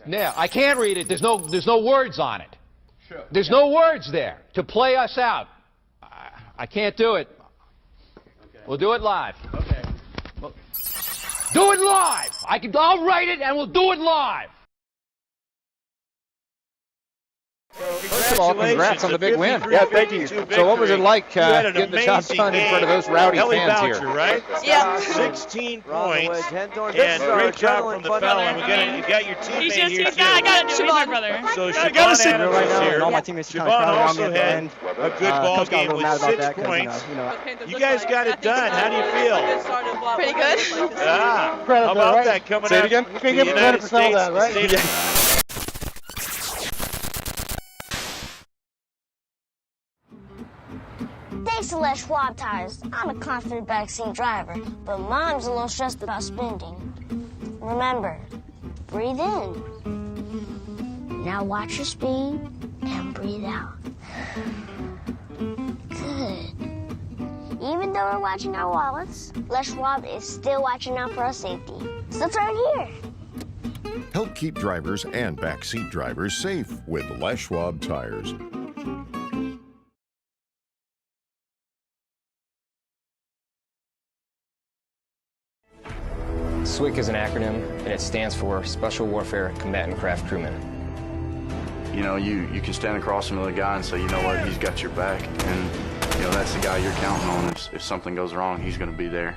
Now, I can't read it. There's no words on it. Sure. There's no words there to play us out. I can't do it. Okay. We'll do it live. Okay. Do it live. I'll write it and we'll do it live. First of all, congrats on the big win. Yeah, thank you. So what was it like getting the job done in front of those rowdy fans here? Right? Yeah. 16 points. And great job from the fella. And you got your teammate here, too. I got it. He's my brother. So Siobhan Adams right now, is here. all my teammates kind of Siobhan crowded around me also at the had end. a good ball game with 6 points. You guys got it done. How do you feel? Pretty good. Ah, how about that coming Say it out again. from the United States? The state of Thanks to Les Schwab Tires, I'm a confident backseat driver, but Mom's a little stressed about spending. Remember, breathe in. Now watch your speed and breathe out. Good. Even though we're watching our wallets, Les Schwab is still watching out for our safety. So turn here. Help keep drivers and backseat drivers safe with Les Schwab Tires. SWCC is an acronym, and it stands for Special Warfare Combatant Craft Crewman. You know, you can stand across from the guy and say, you know what, he's got your back, and you know that's the guy you're counting on. If something goes wrong, he's going to be there.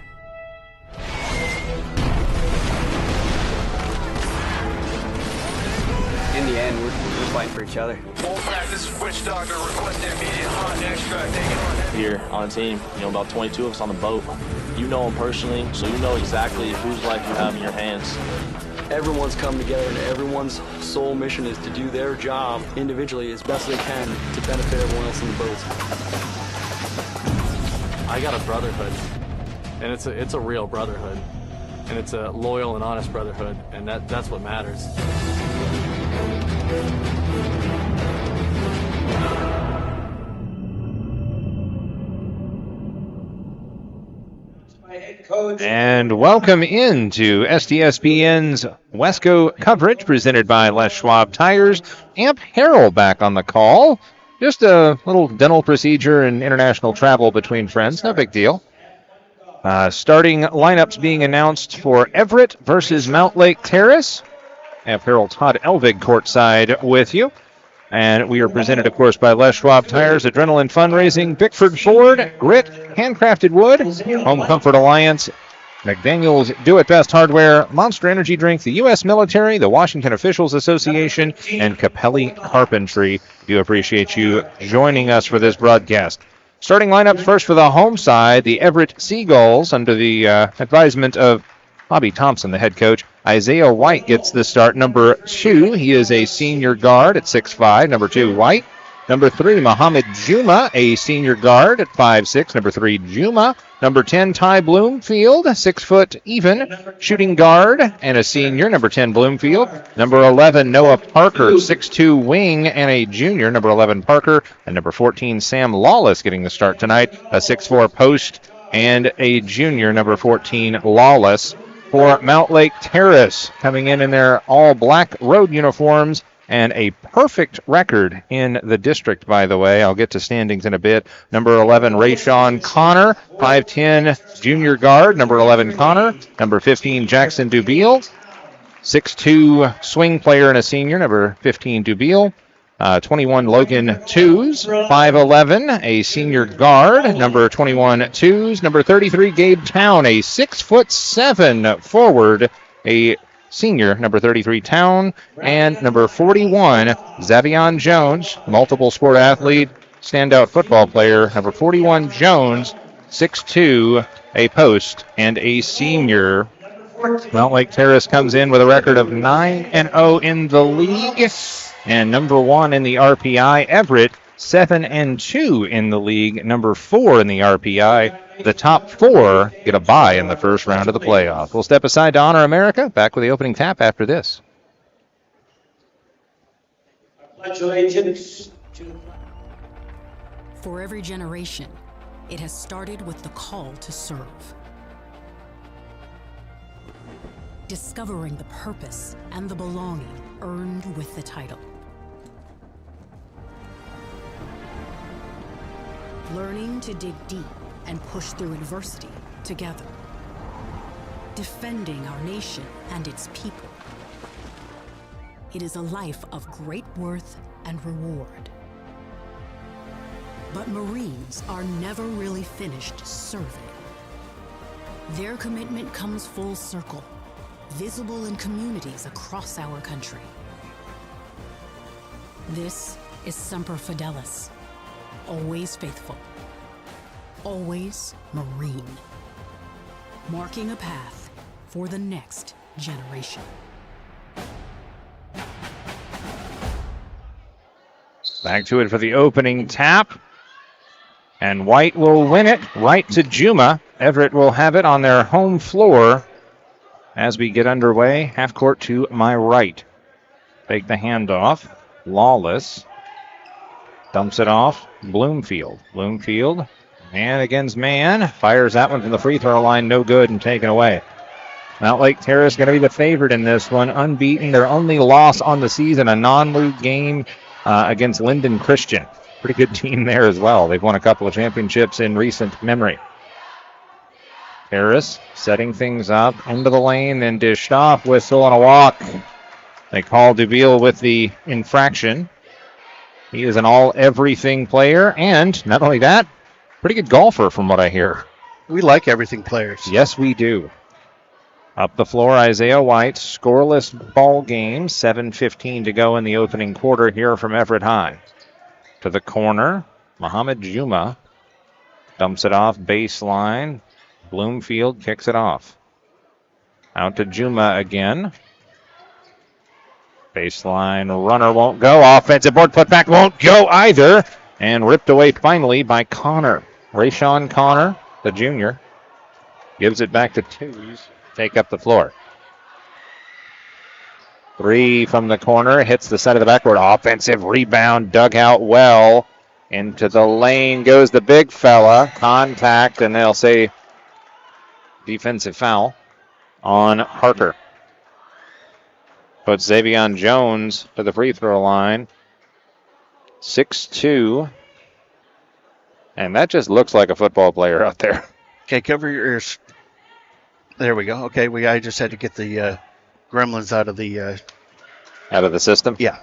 In the end, we're fighting for each other. Full practice, switch doctor, request immediate hot extract, taking on here on a team, about 22 of us on the boat. You know them personally, so you know exactly whose life you have in your hands. Everyone's come together and everyone's sole mission is to do their job individually as best they can to benefit everyone else in the boat. I got a brotherhood, and it's a real brotherhood, and it's a loyal and honest brotherhood, and that's what matters. And welcome into STSPN's Wesco coverage presented by Les Schwab Tires. Amp Harrell back on the call. Just a little dental procedure and international travel between friends. No big deal. Starting lineups being announced for Everett versus Mountlake Terrace. Amp Harrell, Todd Elvig courtside with you. And we are presented, of course, by Les Schwab Tires, Adrenaline Fundraising, Bickford Ford, Grit, Handcrafted Wood, Home Comfort Alliance, McDaniel's Do It Best Hardware, Monster Energy Drink, the U.S. Military, the Washington Officials Association, and Capelli Carpentry. Do appreciate you joining us for this broadcast. Starting lineups first for the home side, the Everett Seagulls, under the advisement of Bobby Thompson, the head coach. Isaiah White gets the start. Number 2, he is a senior guard at 6'5". Number 2, White. Number 3, Muhammad Juma, a senior guard at 5'6". Number 3, Juma. Number 10, Ty Bloomfield, 6 foot even, shooting guard and a senior. Number 10, Bloomfield. Number 11, Noah Parker, 6'2", wing and a junior. Number 11, Parker. And number 14, Sam Lawless getting the start tonight, a 6'4" post and a junior. Number 14, Lawless. For Mountlake Terrace, coming in their all-black road uniforms and a perfect record in the district, by the way. I'll get to standings in a bit. Number 11, Rayshawn Connor, 5'10", junior guard. Number 11, Connor. Number 15, Jackson Dubiel, 6'2", swing player and a senior. Number 15, Dubiel. 21, Logan Tews, 5'11", a senior guard. Number 21, Tews. Number 33, Gabe Town, a 6'7" forward, a senior. Number 33, Town. And number 41, Zavion Jones, multiple sport athlete, standout football player. Number 41, Jones, 6'2", a post, and a senior. Mountlake Terrace comes in with a record of 9-0 in the league. And number 1 in the RPI, Everett, 7-2 in the league, number 4 in the RPI. The top 4 get a bye in the first round of the playoff. We'll step aside to honor America. Back with the opening tap after this. Congratulations. For every generation, it has started with the call to serve. Discovering the purpose and the belonging earned with the title. Learning to dig deep and push through adversity together. Defending our nation and its people. It is a life of great worth and reward. But Marines are never really finished serving. Their commitment comes full circle, visible in communities across our country. This is Semper Fidelis, always faithful, always Marine, marking a path for the next generation. Back to it for the opening tap. And White will win it right to Juma. Everett will have it on their home floor as we get underway. Half court to my right. Take the handoff. Lawless. Dumps it off. Bloomfield. Bloomfield, man against man. Fires that one from the free throw line. No good and taken away. Mountlake Terrace going to be the favorite in this one. Unbeaten. Their only loss on the season, a non-league game against Linden Christian. Pretty good team there as well. They've won a couple of championships in recent memory. Terrace setting things up into the lane, then dished off. Whistle and a walk. They call DeVille with the infraction. He is an all-everything player, and not only that, pretty good golfer from what I hear. We like everything players. Yes, we do. Up the floor, Isaiah White. Scoreless ball game. 7:15 to go in the opening quarter here from Everett High. To the corner, Muhammad Juma dumps it off baseline. Bloomfield kicks it off. Out to Juma again. Baseline runner won't go. Offensive board putback won't go either. And ripped away finally by Connor. Rayshawn Connor, the junior, gives it back to twos. Take up the floor. Three from the corner, hits the side of the backboard. Offensive rebound, dug out well. Into the lane goes the big fella. Contact, and they'll say defensive foul on Harker. Puts Xavion Jones to the free throw line. 6'2". And that just looks like a football player out there. Okay, cover your ears. There we go. Okay, I just had to get the gremlins out of the system? Yeah.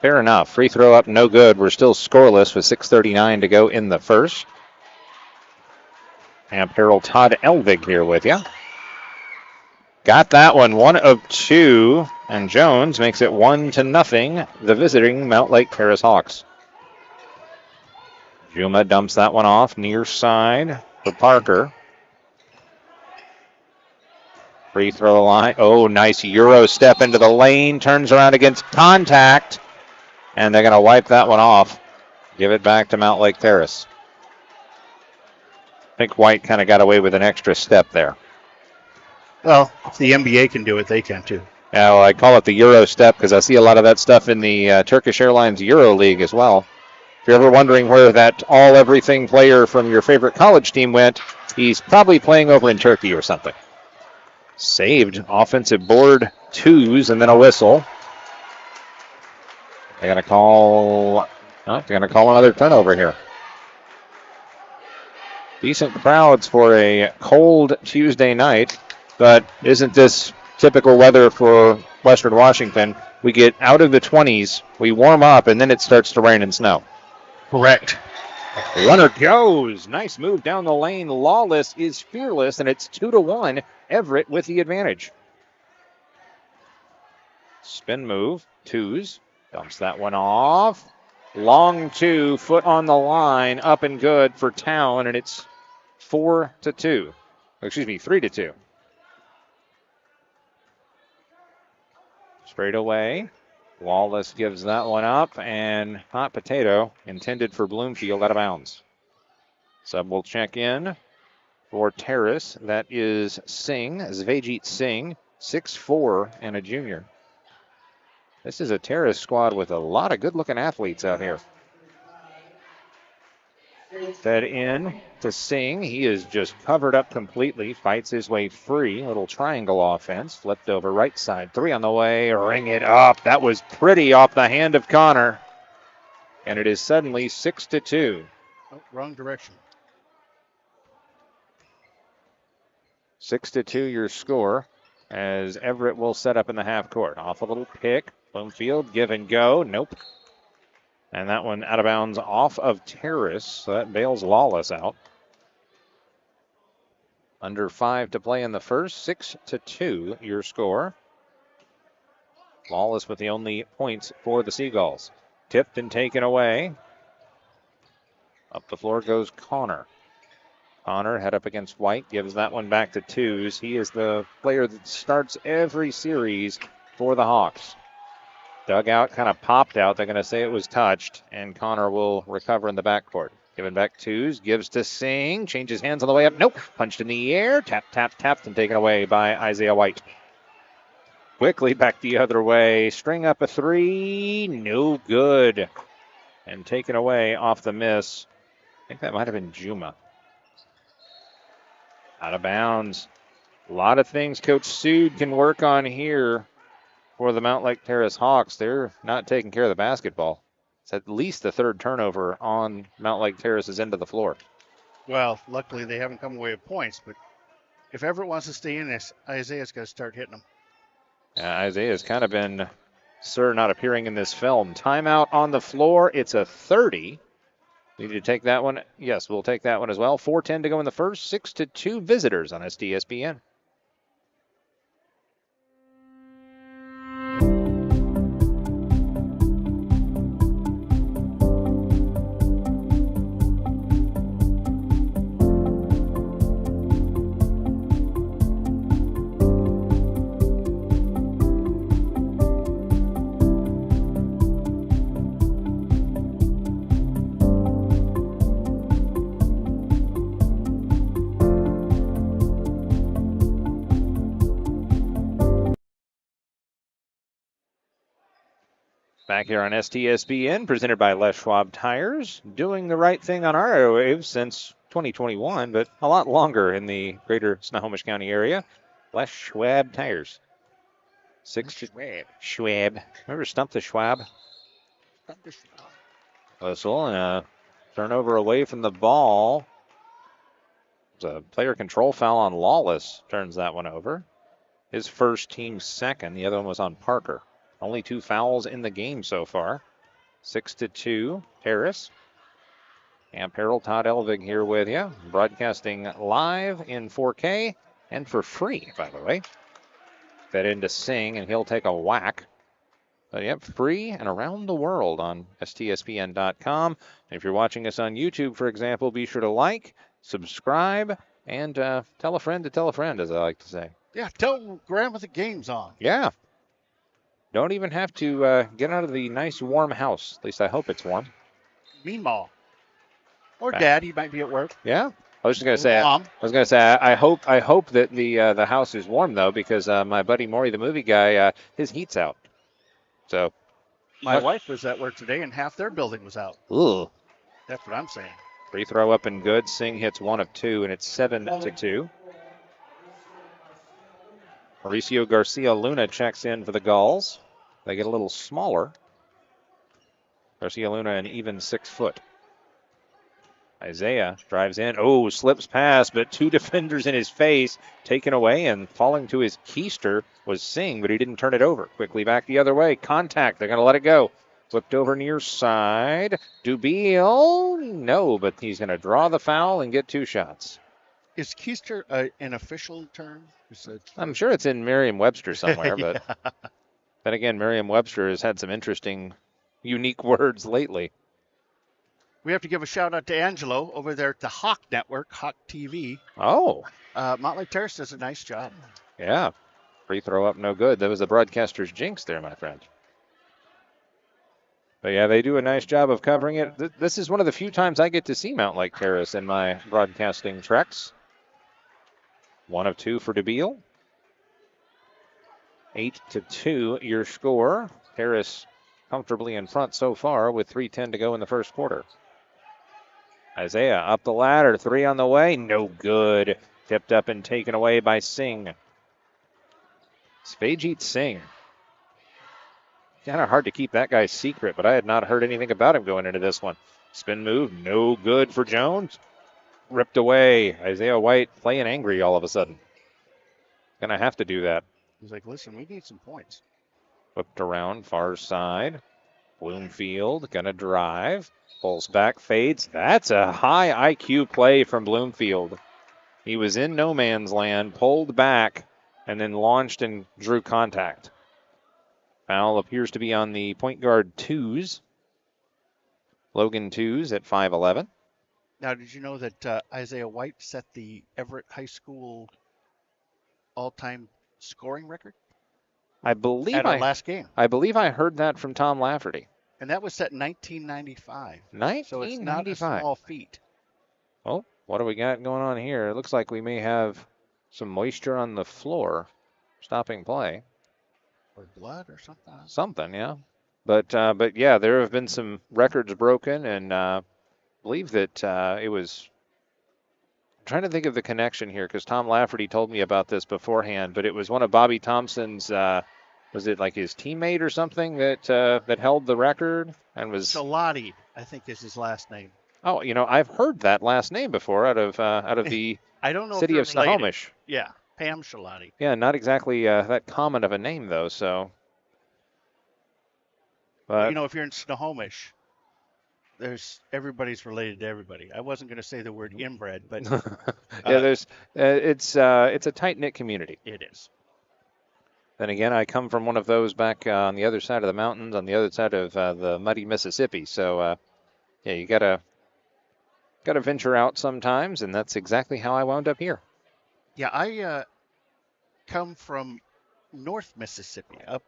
Fair enough. Free throw up, no good. We're still scoreless with 6:39 to go in the first. Amp Herald Todd Elvig here with you. Got that one, 1 of 2, and Jones makes it 1-0, the visiting Mountlake Terrace Hawks. Juma dumps that one off near side for Parker. Free throw line. Oh, nice Euro step into the lane. Turns around against contact. And they're going to wipe that one off. Give it back to Mountlake Terrace. I think White kind of got away with an extra step there. Well, if the NBA can do it, they can too. Yeah, well, I call it the Euro step because I see a lot of that stuff in the Turkish Airlines Euro League as well. If you're ever wondering where that all-everything player from your favorite college team went, he's probably playing over in Turkey or something. Saved. Offensive board, twos, and then a whistle. They're going to call another turnover here. Decent crowds for a cold Tuesday night, but isn't this typical weather for Western Washington? We get out of the 20s, we warm up, and then it starts to rain and snow. Correct. Runner goes. Nice move down the lane. Lawless is fearless, and it's 2-1. Everett with the advantage. Spin move. Twos. Dumps that one off. Long two. Foot on the line. Up and good for Town, and it's 4-2. Excuse me, 3-2. Straight away. Lawless gives that one up, and hot potato intended for Bloomfield out of bounds. Sub will check in for Terrace. That is Singh, Zvejit Singh, 6'4", and a junior. This is a Terrace squad with a lot of good-looking athletes out here. Fed in to Singh. He is just covered up completely. Fights his way free. Little triangle offense. Flipped over right side. 3 on the way. Ring it up. That was pretty off the hand of Connor. And it is suddenly 6-2. Oh, wrong direction. 6-2 your score as Everett will set up in the half court. Off a little pick. Bloomfield, give and go. Nope. And that one out of bounds off of Terrace. So that bails Lawless out. Under 5 to play in the first. 6-2 your score. Lawless with the only points for the Seagulls. Tipped and taken away. Up the floor goes Connor. Connor head up against White, gives that one back to Twos. He is the player that starts every series for the Hawks. Dugout kind of popped out. They're going to say it was touched, and Connor will recover in the backcourt. Given back Twos, gives to Singh, changes hands on the way up. Nope, punched in the air, tapped, and taken away by Isaiah White. Quickly back the other way, string up a 3, no good. And taken away off the miss. I think that might have been Juma. Out of bounds. A lot of things Coach Sood can work on here for the Mountlake Terrace Hawks. They're not taking care of the basketball. It's at least the third turnover on Mountlake Terrace's end of the floor. Well, luckily they haven't come away with points, but if Everett wants to stay in this, Isaiah's got to start hitting them. Isaiah's kind of been, sir, not appearing in this film. Timeout on the floor. It's a 30. Need to take that one? Yes, we'll take that one as well. 4:10 to go in the first. 6-2 visitors on STSPN. Back here on STSPN, presented by Les Schwab Tires, doing the right thing on our airwaves since 2021, but a lot longer in the greater Snohomish County area. Les Schwab Tires. Schwab. Remember Stump the Schwab? Whistle and a turnover away from the ball. It's a player control foul on Lawless. Turns that one over. His first, team second. The other one was on Parker. Only 2 fouls in the game so far. 6-2, Terrace. Camp Harold, Todd Elvig here with you. Broadcasting live in 4K and for free, by the way. Fed into Singh, and he'll take a whack. But yep, free and around the world on STSPN.com. And if you're watching us on YouTube, for example, be sure to like, subscribe, and tell a friend to tell a friend, as I like to say. Yeah, tell Grandma the game's on. Yeah. Don't even have to get out of the nice warm house. At least I hope it's warm. Meemaw. Or Dad, he might be at work. Yeah. I was just gonna say. Mom. I was gonna say. I hope that the house is warm though, because my buddy Maury, the movie guy, his heat's out. So. My wife was at work today, and half their building was out. Ooh. That's what I'm saying. Free throw up and good. Singh hits 1 of 2, and it's 7-2. Mauricio Garcia Luna checks in for the Gulls. They get a little smaller. Garcia Luna an even 6 foot. Isaiah drives in. Oh, slips past, but 2 defenders in his face. Taken away and falling to his keister was Singh, but he didn't turn it over. Quickly back the other way. Contact. They're going to let it go. Flipped over near side. Dubiel. No, but he's going to draw the foul and get 2 shots. Is keister an official term? I'm sure it's in Merriam-Webster somewhere, yeah. But then again, Merriam-Webster has had some interesting, unique words lately. We have to give a shout out to Angelo over there at the Hawk Network, Hawk TV. Oh. Mountlake Terrace does a nice job. Yeah. Free throw up, no good. That was the broadcaster's jinx there, my friend. But yeah, they do a nice job of covering it. This is one of the few times I get to see Mountlake Terrace in my broadcasting treks. 1 of 2 for Dubiel. 8-2 your score. Terrace comfortably in front so far with 3:10 to go in the first quarter. Isaiah up the ladder, 3 on the way, no good. Tipped up and taken away by Singh. Svajit Singh. Kind of hard to keep that guy's secret, but I had not heard anything about him going into this one. Spin move, no good for Jones. Ripped away. Isaiah White playing angry all of a sudden. Gonna have to do that. He's like, listen, we need some points. Whipped around far side. Bloomfield gonna drive. Pulls back, fades. That's a high IQ play from Bloomfield. He was in no man's land, pulled back, and then launched and drew contact. Foul appears to be on the point guard twos. Logan Twos at 5'11". Now, did you know that Isaiah White set the Everett High School all-time scoring record? I believe at our last game. I believe I heard that from Tom Lafferty. And that was set in 1995. 1995. So it's not a small feat. Oh, what do we got going on here? It looks like we may have some moisture on the floor, stopping play. Or blood or something. Something, yeah. But yeah, there have been some records broken, and I believe that it was. I'm trying to think of the connection here because Tom Lafferty told me about this beforehand, but it was one of Bobby Thompson's. Was it like his teammate or something that held the record and was Shalati, I think is his last name. Oh, I've heard that last name before out of the I don't know city if of Snohomish. Yeah, Pam Shalati. Yeah, not exactly that common of a name though. So, but if you're in Snohomish, everybody's related to everybody. I wasn't going to say the word inbred, but yeah, it's a tight knit community. It is. Then again, I come from one of those back on the other side of the mountains, on the other side of the muddy Mississippi. So, yeah, you gotta venture out sometimes, and that's exactly how I wound up here. Yeah, I come from North Mississippi, up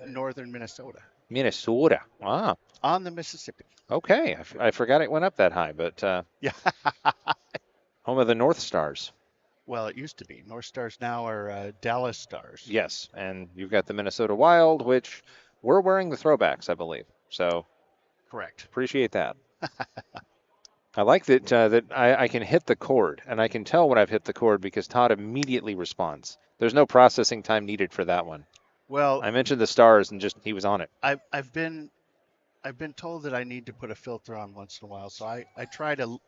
northern Minnesota. Minnesota, wow. On the Mississippi. Okay, I forgot it went up that high, but yeah, home of the North Stars. Well, it used to be. North Stars now are Dallas Stars. Yes, and you've got the Minnesota Wild, which we're wearing the throwbacks, I believe. So, correct. Appreciate that. I like that I can hit the chord, and I can tell when I've hit the chord because Todd immediately responds. There's no processing time needed for that one. Well, I mentioned the Stars, and just he was on it. I've been told that I need to put a filter on once in a while, so I try to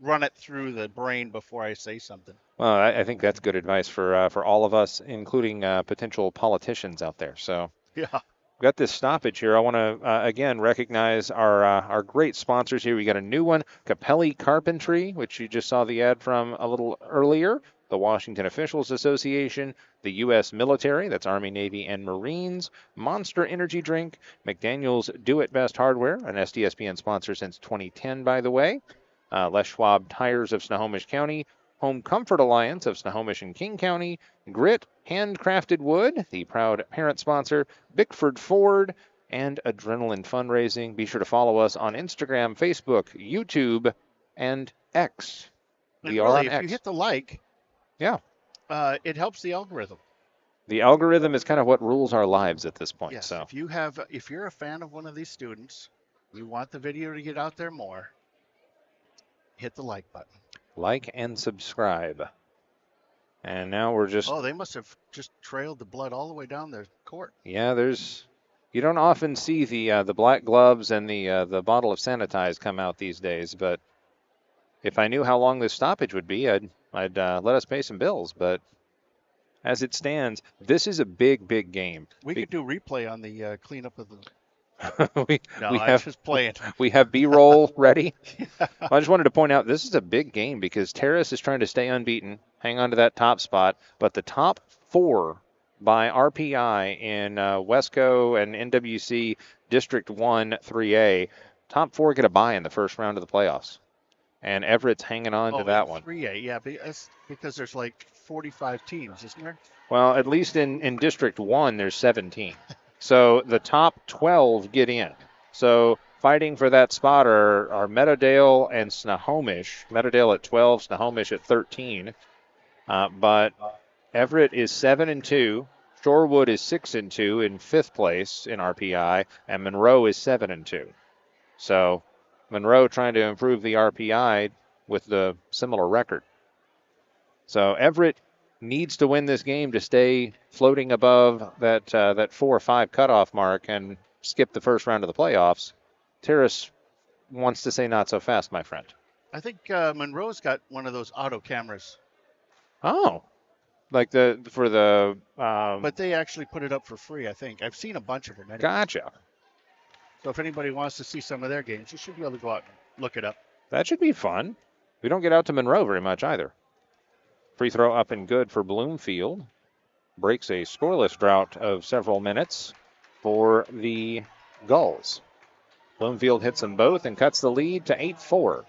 run it through the brain before I say something. Well, I think that's good advice for all of us, including potential politicians out there. So, yeah. We've got this stoppage here. I want to, again, recognize our great sponsors here. We got a new one, Capelli Carpentry, which you just saw the ad from a little earlier, the Washington Officials Association, the U.S. Military, that's Army, Navy, and Marines, Monster Energy Drink, McDaniel's Do It Best Hardware, an STSPN sponsor since 2010, by the way, Les Schwab Tires of Snohomish County, Home Comfort Alliance of Snohomish and King County, Grit, Handcrafted Wood, the proud parent sponsor, Bickford Ford, and Adrenaline Fundraising. Be sure to follow us on Instagram, Facebook, YouTube, and X. We are on X. If you hit the like, yeah, it helps the algorithm. The algorithm is kind of what rules our lives at this point. Yes, so if you're a fan of one of these students, you want the video to get out there more, hit the like button. Like and subscribe. And now we're just... Oh, they must have just trailed the blood all the way down the court. Yeah, you don't often see the black gloves and the bottle of sanitize come out these days, but if I knew how long this stoppage would be, I'd let us pay some bills. But as it stands, this is a big game. We could do replay on the cleanup of the... just playing. We have B-roll ready. I just wanted to point out this is a big game because Terrace is trying to stay unbeaten, hang on to that top spot, but the top 4 by RPI in Wesco and NWC District 1 3A, top 4 get a bye in the first round of the playoffs. And Everett's hanging on to that one. 3A, yeah, because there's like 45 teams, isn't there? Well, at least in District 1, there's 17. So the top 12 get in. So fighting for that spot are Meadowdale and Snohomish. Meadowdale at 12, Snohomish at 13. But Everett is 7-2. Shorewood is 6-2 in 5th place in RPI, and Monroe is 7-2. So Monroe trying to improve the RPI with the similar record. So Everett needs to win this game to stay floating above that 4 or 5 cutoff mark and skip the first round of the playoffs. Terrace wants to say not so fast, my friend. I think Monroe's got one of those auto cameras. Oh, like But they actually put it up for free, I think. I've seen a bunch of them. Anyway. Gotcha. So if anybody wants to see some of their games, you should be able to go out and look it up. That should be fun. We don't get out to Monroe very much either. Free throw up and good for Bloomfield. Breaks a scoreless drought of several minutes for the Gulls. Bloomfield hits them both and cuts the lead to 8-4.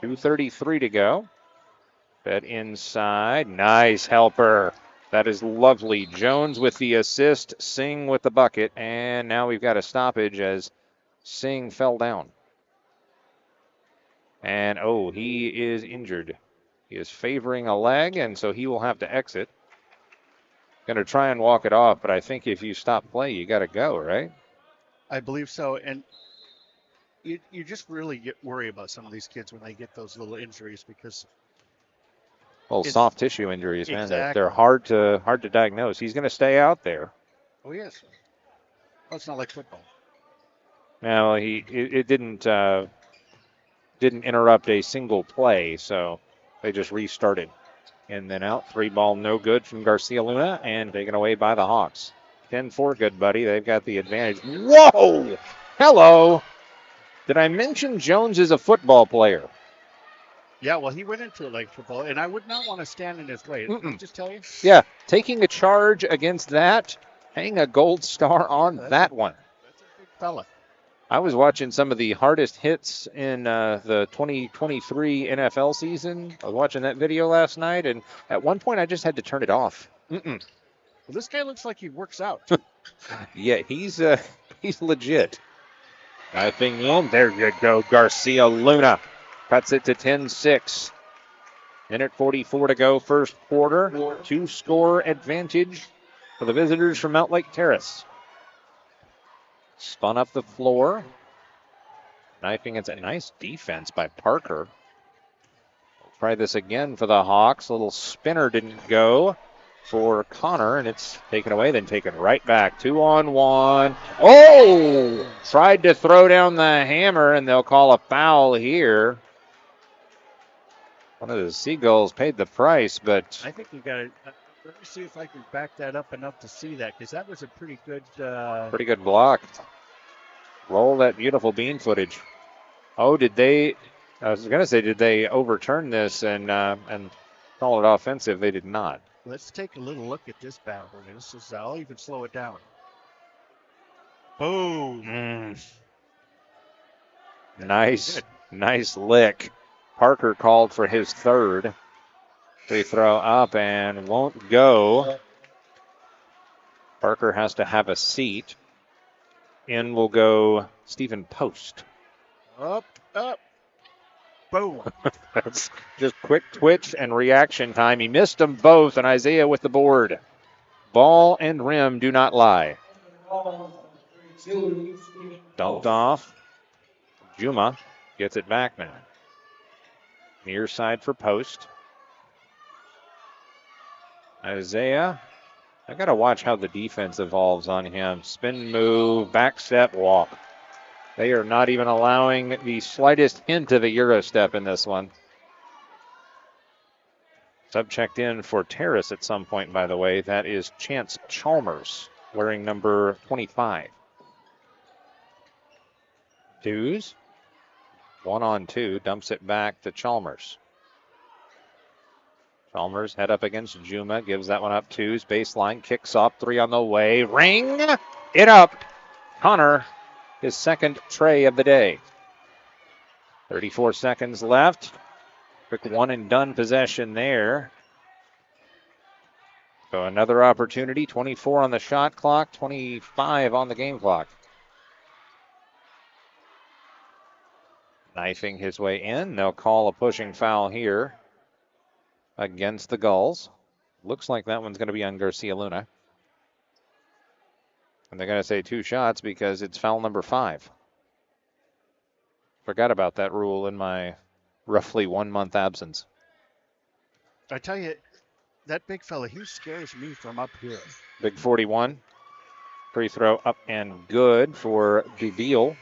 2:33 to go. Fed inside. Nice helper. That is lovely. Jones with the assist. Singh with the bucket. And now we've got a stoppage as Singh fell down. And, oh, he is injured. He is favoring a leg, and so he will have to exit. Going to try and walk it off, but I think if you stop play, you got to go, right? I believe so. And you just really worry about some of these kids when they get those little injuries because... Well, soft tissue injuries, man. Exactly. They're hard to diagnose. He's going to stay out there. Oh, yes. Oh, it's not like football. No, it didn't interrupt a single play, so they just restarted. And then out, 3 ball, no good from Garcia Luna, and taken away by the Hawks. 10-4, good buddy. They've got the advantage. Whoa! Hello! Did I mention Jones is a football player? Yeah, well, he went into it like football, and I would not want to stand in his way. Did I just tell you? Yeah, taking a charge against that, hang a gold star on that one. That's a big fella. I was watching some of the hardest hits in the 2023 NFL season. I was watching that video last night, and at one point I just had to turn it off. Well, this guy looks like he works out. Yeah, he's legit. I think, there you go, Garcia Luna. Cuts it to 10-6. Minute 44 to go, first quarter. 2-score advantage for the visitors from Mountlake Terrace. Spun up the floor. Knifing, it's a nice defense by Parker. We'll try this again for the Hawks. A little spinner didn't go for Connor, and it's taken away, then taken right back. 2-on-1. Oh! Tried to throw down the hammer, and they'll call a foul here. One of the Seagulls paid the price, but... I think we got to... Let me see if I can back that up enough to see that, because that was a pretty good... Pretty good block. Roll that beautiful bean footage. Oh, did they... I was going to say, did they overturn this and call it offensive? They did not. Let's take a little look at this battle. I'll even slow it down. Boom. Nice lick. Parker called for his third. They throw up and won't go. Parker has to have a seat. In will go Stephen Post. Up. Boom. That's just quick twitch and reaction time. He missed them both, and Isaiah with the board. Ball and rim do not lie. Dumped off. Juma gets it back now. Near side for Post. Isaiah. I got to watch how the defense evolves on him. Spin move, back step, walk. They are not even allowing the slightest hint of a Euro step in this one. Sub checked in for Terrace at some point, by the way. That is Chance Chalmers, wearing number 25. Twos. 1-on-2, dumps it back to Chalmers. Chalmers head up against Juma, gives that one up twos. Baseline, kicks off, 3 on the way. Ring it up. Connor, his second tray of the day. 34 seconds left. Quick one and done possession there. So another opportunity. 24 on the shot clock, 25 on the game clock. Knifing his way in. They'll call a pushing foul here against the Gulls. Looks like that one's going to be on Garcia Luna. And they're going to say 2 shots because it's foul number 5. Forgot about that rule in my roughly 1 month absence. I tell you, that big fella, he scares me from up here. Big 41. Free throw up and good for DeVille.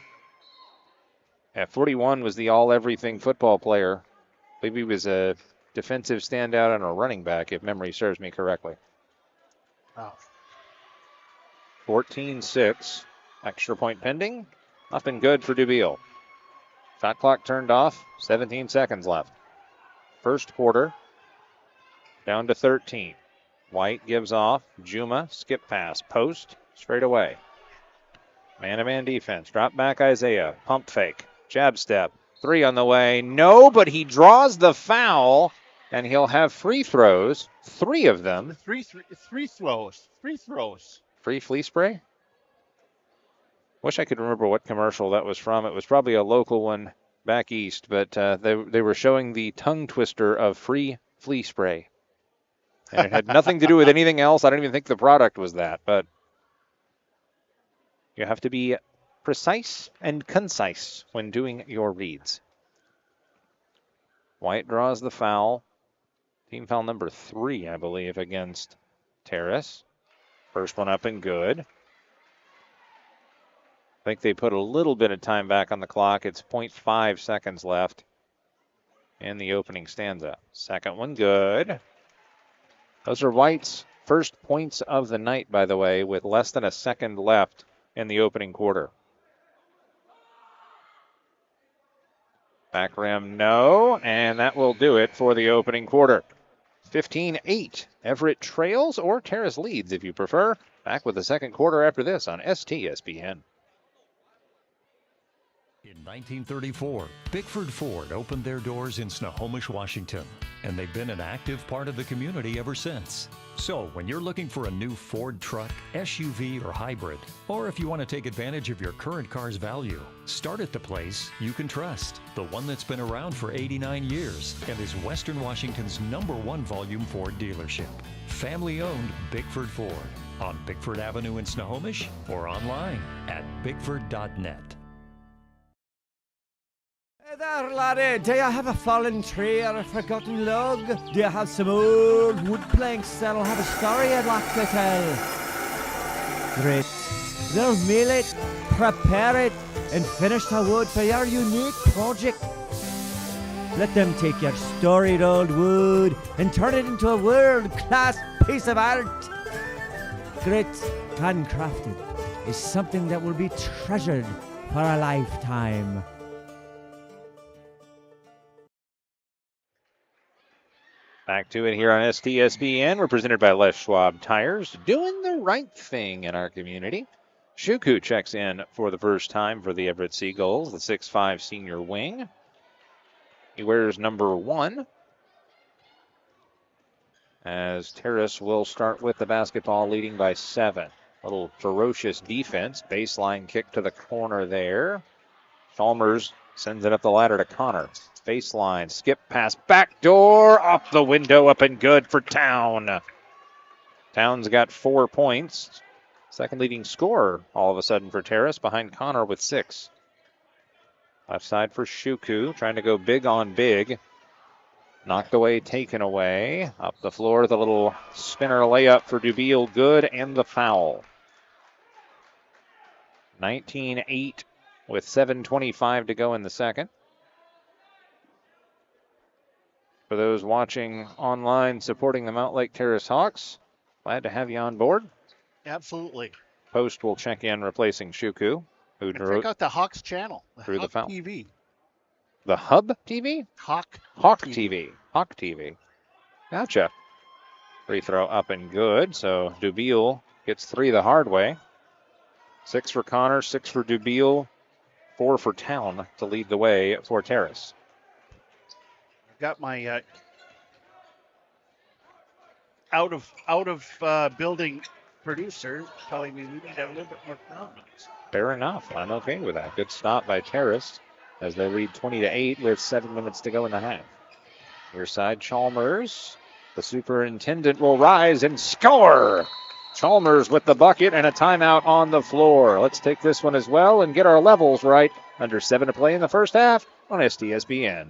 At 41 was the all-everything football player. I believe he was a defensive standout and a running back, if memory serves me correctly. Wow. 14-6. Extra point pending. Up and good for DeVille. Shot clock turned off. 17 seconds left. First quarter. Down to 13. White gives off. Juma, skip pass. Post, straight away. Man-to-man defense. Drop back Isaiah. Pump fake. Jab step. 3 on the way. No, but he draws the foul, and he'll have free throws. 3 of them. Three throws. Free flea spray? Wish I could remember what commercial that was from. It was probably a local one back east, but they were showing the tongue twister of free flea spray. And it had nothing to do with anything else. I don't even think the product was that, but you have to be precise and concise when doing your reads. White draws the foul. Team foul number 3, I believe, against Terrace. First one up and good. I think they put a little bit of time back on the clock. It's 0.5 seconds left in the opening stanza. Second one good. Those are White's first points of the night, by the way, with less than a second left in the opening quarter. Back rim, no, and that will do it for the opening quarter. 15-8. Everett trails or Terrace leads if you prefer. Back with the second quarter after this on STSPN. In 1934, Bickford Ford opened their doors in Snohomish, Washington, and they've been an active part of the community ever since. So when you're looking for a new Ford truck, SUV, or hybrid, or if you want to take advantage of your current car's value, start at the place you can trust, the one that's been around for 89 years and is Western Washington's #1 volume Ford dealership. Family-owned Bickford Ford on Bickford Avenue in Snohomish or online at bickford.net. Hey there, laddie. Do you have a fallen tree or a forgotten log? Do you have some old wood planks that'll have a story I'd like to tell? Great. They'll mill it, prepare it, and finish the wood for your unique project. Let them take your storied old wood and turn it into a world-class piece of art. Grit, handcrafted, is something that will be treasured for a lifetime. Back to it here on STSPN. We're presented by Les Schwab Tires, doing the right thing in our community. Shuku checks in for the first time for the Everett Seagulls, the 6'5 senior wing. He wears number 1. As Terrace will start with the basketball, leading by 7. A little ferocious defense. Baseline kick to the corner there. Chalmers sends it up the ladder to Connor. Baseline, skip pass, backdoor, up the window, up and good for Town. Town's got 4 points. Second leading scorer all of a sudden for Terrace, behind Connor with 6. Left side for Shuku, trying to go big on big. Knocked away, taken away. Up the floor, the little spinner layup for Dubiel, good, and the foul. 19-8 with 7:25 to go in the second. For those watching online supporting the Mountlake Terrace Hawks, glad to have you on board. Absolutely. Post will check in replacing Shuku, who drew. Check out the Hawks channel. Through the foul. TV. The Hub TV? Hawk TV. Hawk TV. Gotcha. Free throw up and good. So Dubiel gets 3 the hard way. 6 for Connor, 6 for Dubiel, 4 for Town to lead the way for Terrace. Got my out of building producer telling me we need to have a little bit more confidence. Fair enough. I'm okay with that. Good stop by Terrace as they lead 20-8 with 7 minutes to go in the half. Near side, Chalmers. The superintendent will rise and score. Chalmers with the bucket and a timeout on the floor. Let's take this one as well and get our levels right. Under 7 to play in the first half on STSPN.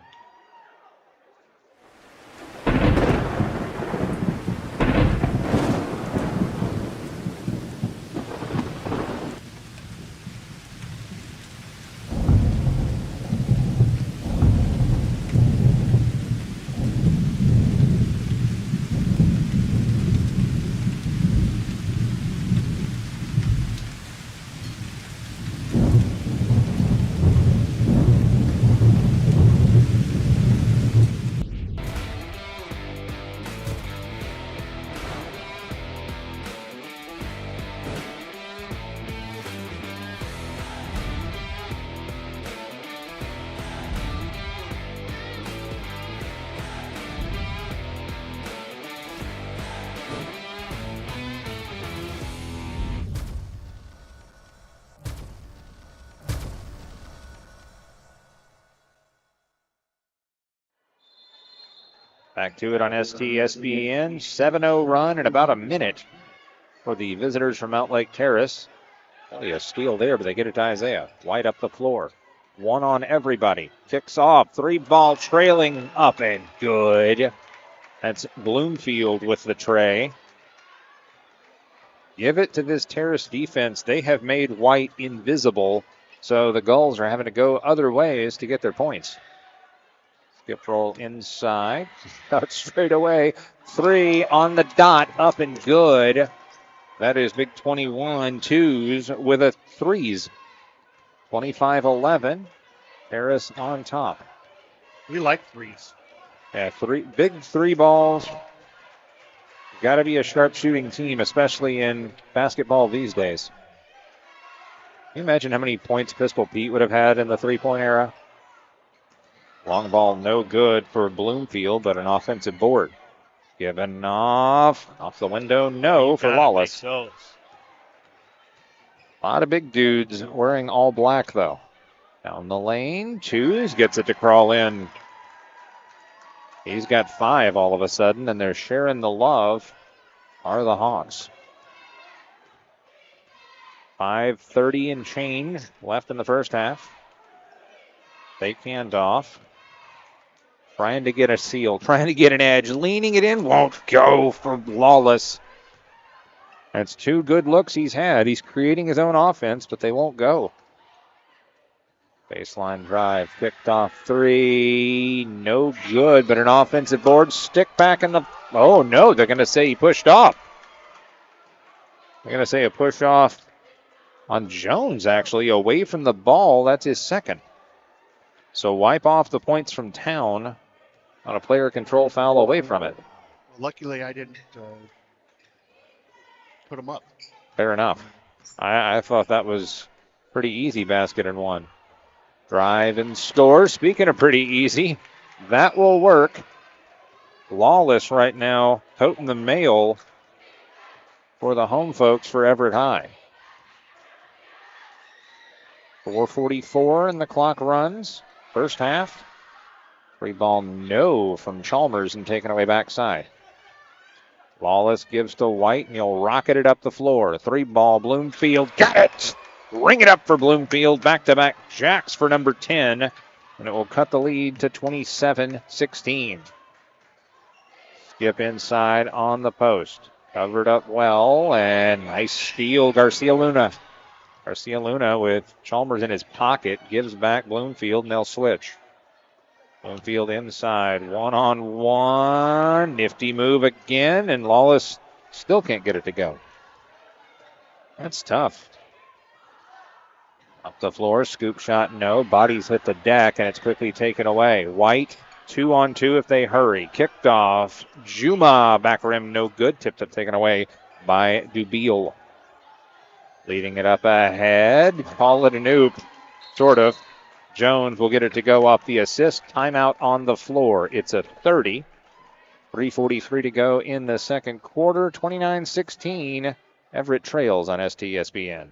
Back to it on STSPN. 7-0 run in about a minute for the visitors from Mountlake Terrace. Only a steal there, but they get it to Isaiah. White up the floor. One on everybody. Kicks off. 3-ball trailing up and good. That's Bloomfield with the tray. Give it to this Terrace defense. They have made White invisible, so the Gulls are having to go other ways to get their points. Skip roll inside. Out straight away. 3 on the dot. Up and good. That is big 21. Twos with a threes. 25-11. Terrace on top. We like threes. Yeah, big 3 balls. Got to be a sharp shooting team, especially in basketball these days. Can you imagine how many points Pistol Pete would have had in the 3-point era? Long ball no good for Bloomfield, but an offensive board. Given off the window, no for Lawless. A lot of big dudes wearing all black, though. Down the lane, Twos gets it to crawl in. He's got 5 all of a sudden, and they're sharing the love are the Hawks. 5:30 and change left in the first half. Fake handoff. Trying to get a seal, trying to get an edge, leaning it in, won't go for Lawless. That's 2 good looks he's had. He's creating his own offense, but they won't go. Baseline drive, picked off 3, no good, but an offensive board, stick back in the, oh no, they're going to say he pushed off. They're going to say a push off on Jones, actually, away from the ball. That's his second. So wipe off the points from Town on a player control foul away from it. Luckily, I didn't put him up. Fair enough. I thought that was pretty easy basket and one. Drive and score. Speaking of pretty easy, that will work. Lawless right now toting the mail for the home folks for Everett High. 4:44 and the clock runs. First half. 3-ball no from Chalmers and taken away backside. Lawless gives to White and he'll rocket it up the floor. 3-ball Bloomfield. Got it! Ring it up for Bloomfield. Back-to-back jacks for number 10. And it will cut the lead to 27-16. Skip inside on the post. Covered up well and nice steal. Garcia Luna with Chalmers in his pocket. Gives back Bloomfield and they'll switch. Bloomfield inside. 1-on-1. Nifty move again and Lawless still can't get it to go. That's tough. Up the floor. Scoop shot no. Bodies hit the deck and it's quickly taken away. White 2-on-2 if they hurry. Kicked off. Juma back rim no good. Tipped up taken away by Dubiel. Leading it up ahead. Call it an oop. Sort of. Jones will get it to go off the assist. Timeout on the floor. It's a 30. 3:43 to go in the second quarter. 29-16. Everett trails on STSPN.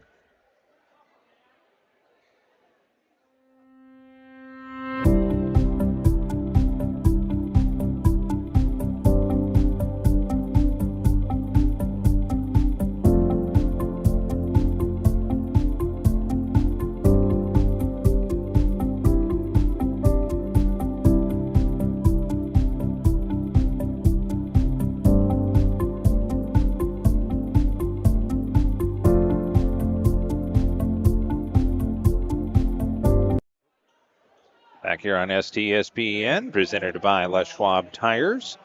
Back here on STSPN, presented by Les Schwab Tires.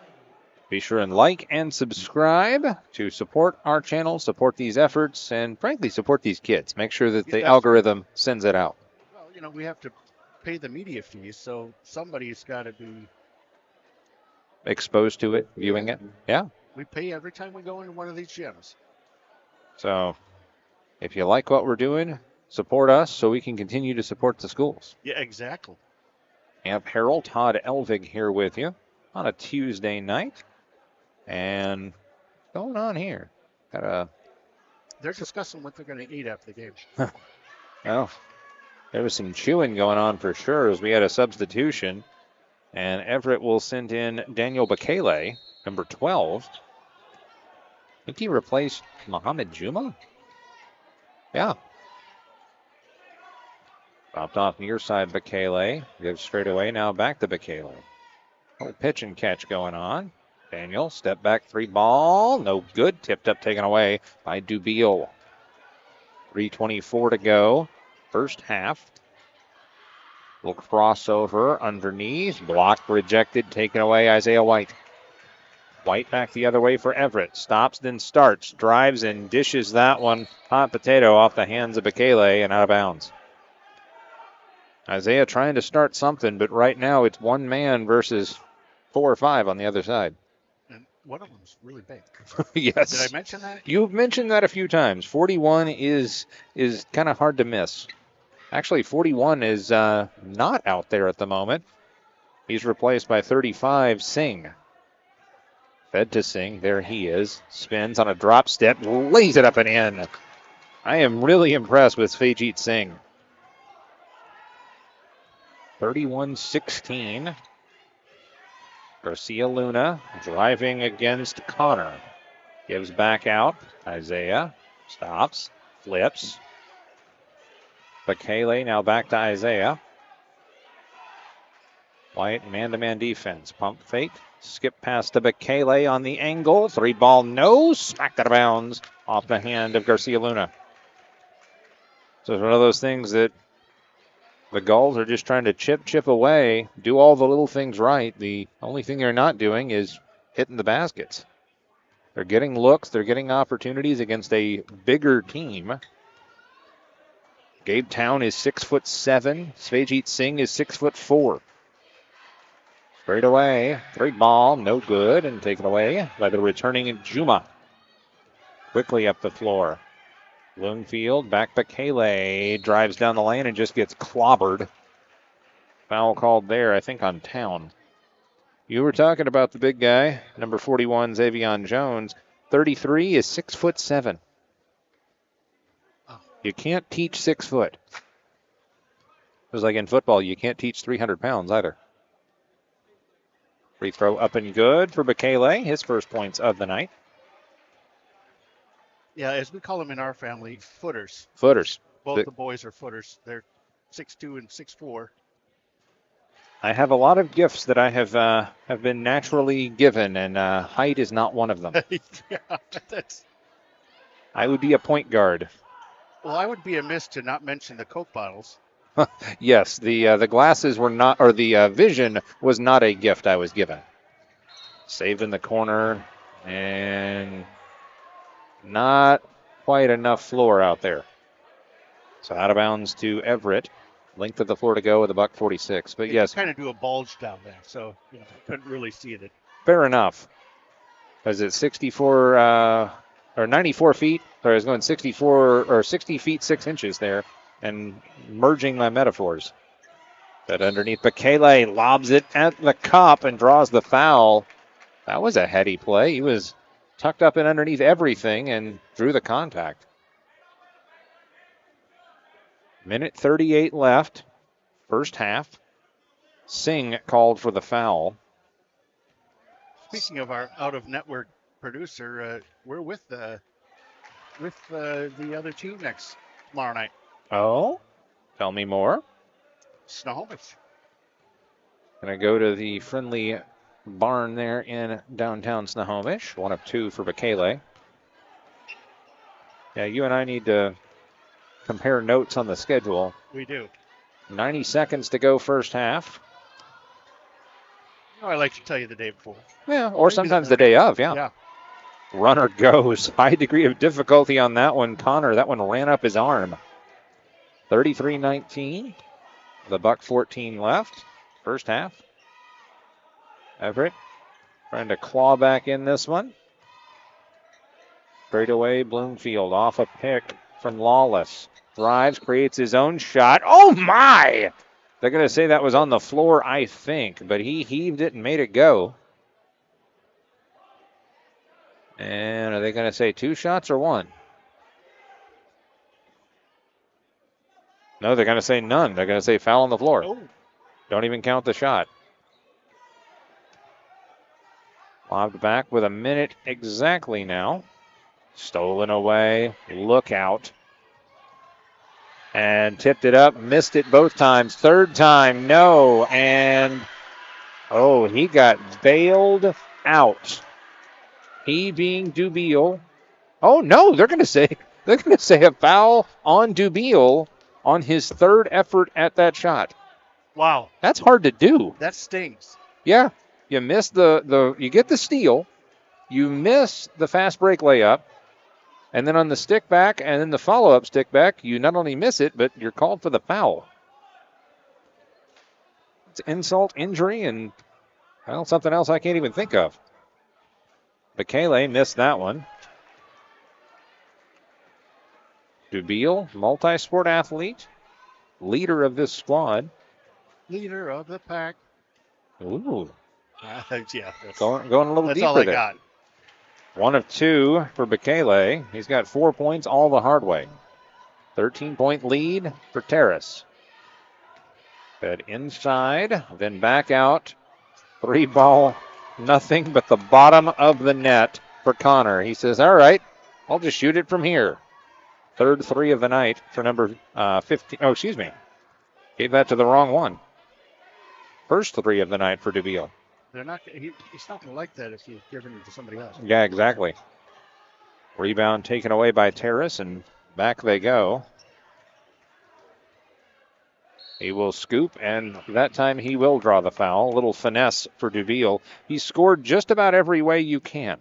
Be sure and like and subscribe to support our channel, support these efforts, and frankly, support these kids. Make sure that the algorithm sends it out. Well, we have to pay the media fees, so somebody's got to be exposed to it, viewing it. Yeah. We pay every time we go into one of these gyms. So if you like what we're doing, support us so we can continue to support the schools. Yeah, exactly. Amp Harold, Todd Elvig here with you on a Tuesday night. And what's going on here? They're discussing what they're going to eat after the game. Well, there was some chewing going on for sure as we had a substitution. And Everett will send in Daniel Bekele, number 12. I think he replaced Mohamed Juma. Yeah. Dropped off near side Bekele. Gives straight away. Now back to Bekele. Little pitch and catch going on. Daniel, step back, 3 ball. No good. Tipped up, taken away by Dubiel. 3:24 to go. First half. Little crossover underneath. Blocked, rejected, taken away. Isaiah White. White back the other way for Everett. Stops, then starts. Drives and dishes that one. Hot potato off the hands of Bekele and out of bounds. Isaiah trying to start something, but right now it's one man versus 4 or 5 on the other side. And one of them's really big. Yes. Did I mention that? You've mentioned that a few times. 41 is kind of hard to miss. Actually, 41 is not out there at the moment. He's replaced by 35, Singh. Fed to Singh. There he is. Spins on a drop step. Lays it up and in. I am really impressed with Fajit Singh. 31-16. Garcia Luna driving against Connor. Gives back out. Isaiah stops. Flips. Bekele now back to Isaiah. White man-to-man defense. Pump fake. Skip pass to Bekele on the angle. 3 ball, no. Smacked out of bounds off the hand of Garcia Luna. So it's one of those things that the Gulls are just trying to chip away, do all the little things right. The only thing they're not doing is hitting the baskets. They're getting looks. They're getting opportunities against a bigger team. Gabe Town is 6'7". Svajit Singh is 6'4". Straight away, 3 ball, no good, and taken away by the returning Juma. Quickly up the floor. Bloomfield, back Bekele, drives down the lane and just gets clobbered. Foul called there, I think, on Town. You were talking about the big guy, number 41, Xavion Jones. 33 is 6'7". You can't teach 6 foot. It was like in football, you can't teach 300 pounds either. Free throw up and good for Bekele, his first points of the night. Yeah, as we call them in our family, footers. Footers. Both the boys are footers. They're 6'2" and 6'4". I have a lot of gifts that I have been naturally given, and height is not one of them. Yeah, I would be a point guard. Well, I would be amiss to not mention the Coke bottles. Yes, the glasses were not, or the vision was not a gift I was given. Saved in the corner, and not quite enough floor out there. So out of bounds to Everett. Length of the floor to go with $1.46. But yes, kind of do a bulge down there, so I couldn't really see it. Fair enough. Because it's 64 or 94 feet. Sorry, I was going 64 or 60 feet 6 inches there, and merging my metaphors. But underneath, Bekele lobs it at the cup and draws the foul. That was a heady play. He was tucked up and underneath everything and drew the contact. Minute 38 left, first half. Singh called for the foul. Speaking of our out-of-network producer, we're with the other two next tomorrow night. Oh, tell me more. Snohomish. Gonna go to the friendly barn there in downtown Snohomish. 1 of 2 for Bekele. Yeah, you and I need to compare notes on the schedule. We do. 90 seconds to go first half. I like to tell you the day before. Yeah, or sometimes the day of, Yeah. Runner goes. High degree of difficulty on that one. Connor, that one ran up his arm. 33-19. The $1:14 left. First half. Everett trying to claw back in this one. Straight away, Bloomfield off a pick from Lawless. Drives, creates his own shot. Oh, my! They're going to say that was on the floor, I think, but he heaved it and made it go. And are they going to say 2 shots or 1? No, they're going to say none. They're going to say foul on the floor. Oh. Don't even count the shot. Lobbed back with a minute exactly now. Stolen away. Look out. And tipped it up. Missed it both times. Third time, no. And, oh, he got bailed out. He being Dubiel. Oh, no, they're going to say a foul on Dubiel on his third effort at that shot. Wow. That's hard to do. That stings. Yeah. You miss you get the steal. You miss the fast break layup. And then on the stick back and then the follow-up stick back, you not only miss it, but you're called for the foul. It's insult, injury, and, well, something else I can't even think of. Bekele missed that one. Dubiel, multi-sport athlete, leader of this squad. Leader of the pack. Ooh. Yeah. Going a little that's deeper all I there. got. 1 of 2 for Bekele. He's got 4 points all the hard way. 13-point lead for Terrace. Fed inside, then back out. 3 ball, nothing but the bottom of the net for Connor. He says, all right, I'll just shoot it from here. Third 3 of the night for number 15. Oh, excuse me. Gave that to the wrong one. First 3 of the night for Dubiel. He's not going to like that if you give it to somebody else. Yeah, exactly. Rebound taken away by Terrace, and back they go. He will scoop, and that time he will draw the foul. A little finesse for Dubiel. He scored just about every way you can.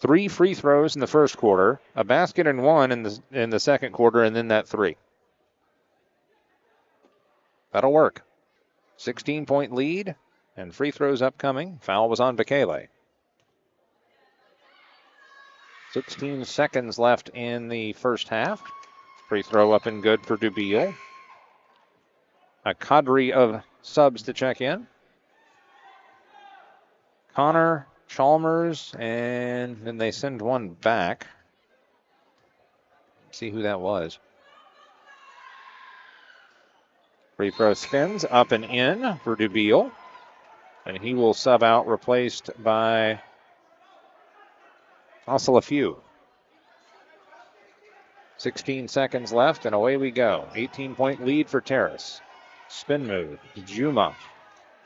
3 free throws in the first quarter, a basket and 1 in the second quarter, and then that 3. That'll work. 16-point lead, and free throws upcoming. Foul was on Bekele. 16 seconds left in the first half. Free throw up and good for Dubiel. A cadre of subs to check in. Connor, Chalmers, and then they send one back. Let's see who that was. Free throw spins up and in for Dubiel. And he will sub out, replaced by Osalafiu. 16 seconds left, and away we go. 18-point lead for Terrace. Spin move. Juma.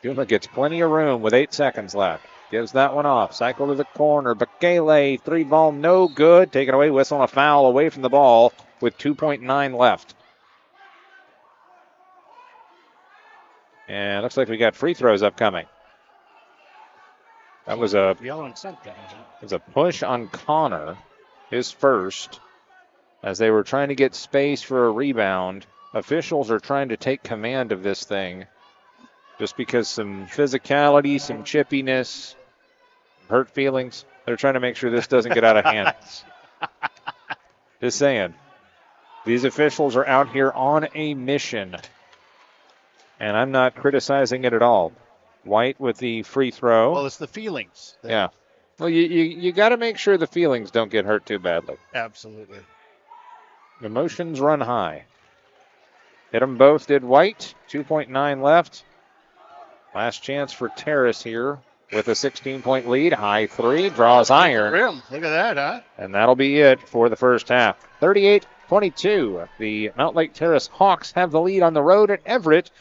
Juma gets plenty of room with 8 seconds left. Gives that one off. Cycle to the corner. Bekele, 3 ball, no good. Taken away, whistle and a foul away from the ball with 2.9 left. And looks like we got free throws upcoming. That was a push on Connor, his first, as they were trying to get space for a rebound. Officials are trying to take command of this thing just because some physicality, some chippiness, hurt feelings. They're trying to make sure this doesn't get out of hand. Just saying. These officials are out here on a mission, and I'm not criticizing it at all. White with the free throw. Well, it's the feelings. Yeah. Well, you got to make sure the feelings don't get hurt too badly. Absolutely. Emotions run high. Hit them both, did White. 2.9 left. Last chance for Terrace here with a 16-point lead. High 3, draws iron. Look at that, huh? And that'll be it for the first half. 38-22. The Mountlake Terrace Hawks have the lead on the road at Everett.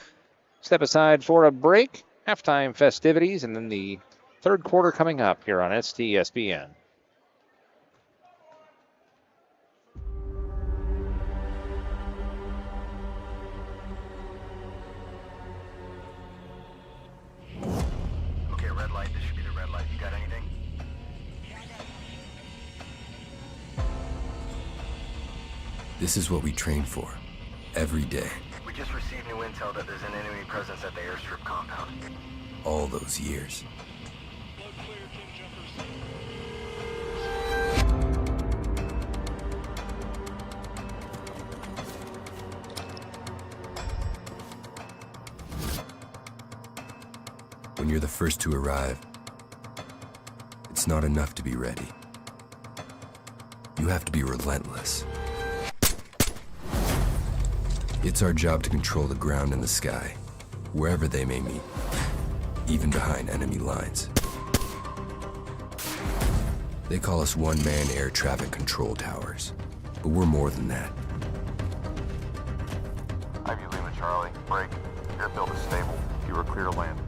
Step aside for a break. Halftime festivities, and then the third quarter coming up here on STSPN. This is what we train for, every day. We just received new intel that there's an enemy presence at the airstrip compound. All those years. When you're the first to arrive, it's not enough to be ready. You have to be relentless. It's our job to control the ground and the sky, wherever they may meet, even behind enemy lines. They call us one-man air traffic control towers, but we're more than that. Ivy Lima Charlie, break. Airfield is stable. You are clear to land.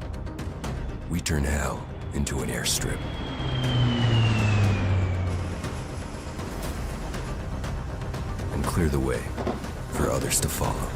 We turn hell into an airstrip. And clear the way for others to follow.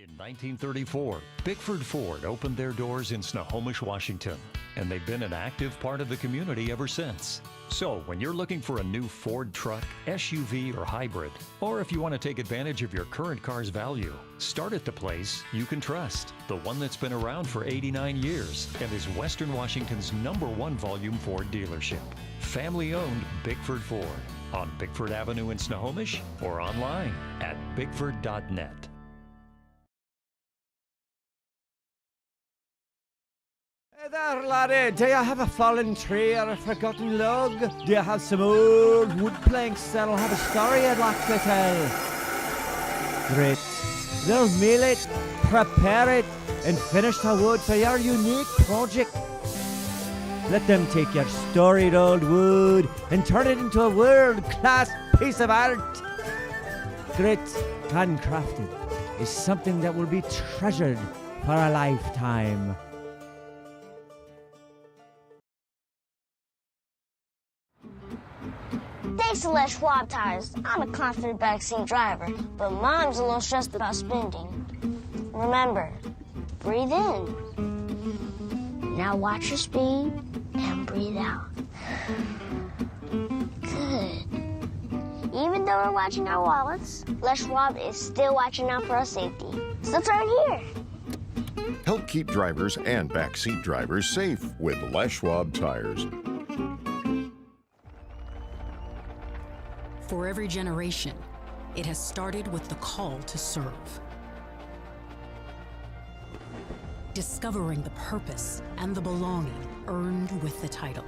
In 1934, Bickford Ford opened their doors in Snohomish, Washington, and they've been an active part of the community ever since. So when you're looking for a new Ford truck, SUV, or hybrid, or if you want to take advantage of your current car's value, start at the place you can trust, the one that's been around for 89 years and is Western Washington's #1 volume Ford dealership. Family-owned Bickford Ford on Bickford Avenue in Snohomish or online at bickford.net. Hey there, laddie. Do you have a fallen tree or a forgotten log? Do you have some old wood planks that'll have a story I'd like to tell? Great. They'll mill it, prepare it, and finish the wood for your unique project. Let them take your storied old wood and turn it into a world-class piece of art. Great, handcrafted, is something that will be treasured for a lifetime. Thanks to Les Schwab Tires, I'm a confident backseat driver, but Mom's a little stressed about spending. Remember, breathe in. Now watch your speed and breathe out. Good. Even though we're watching our wallets, Les Schwab is still watching out for our safety. So turn here. Help keep drivers and backseat drivers safe with Les Schwab Tires. For every generation, it has started with the call to serve. Discovering the purpose and the belonging earned with the title.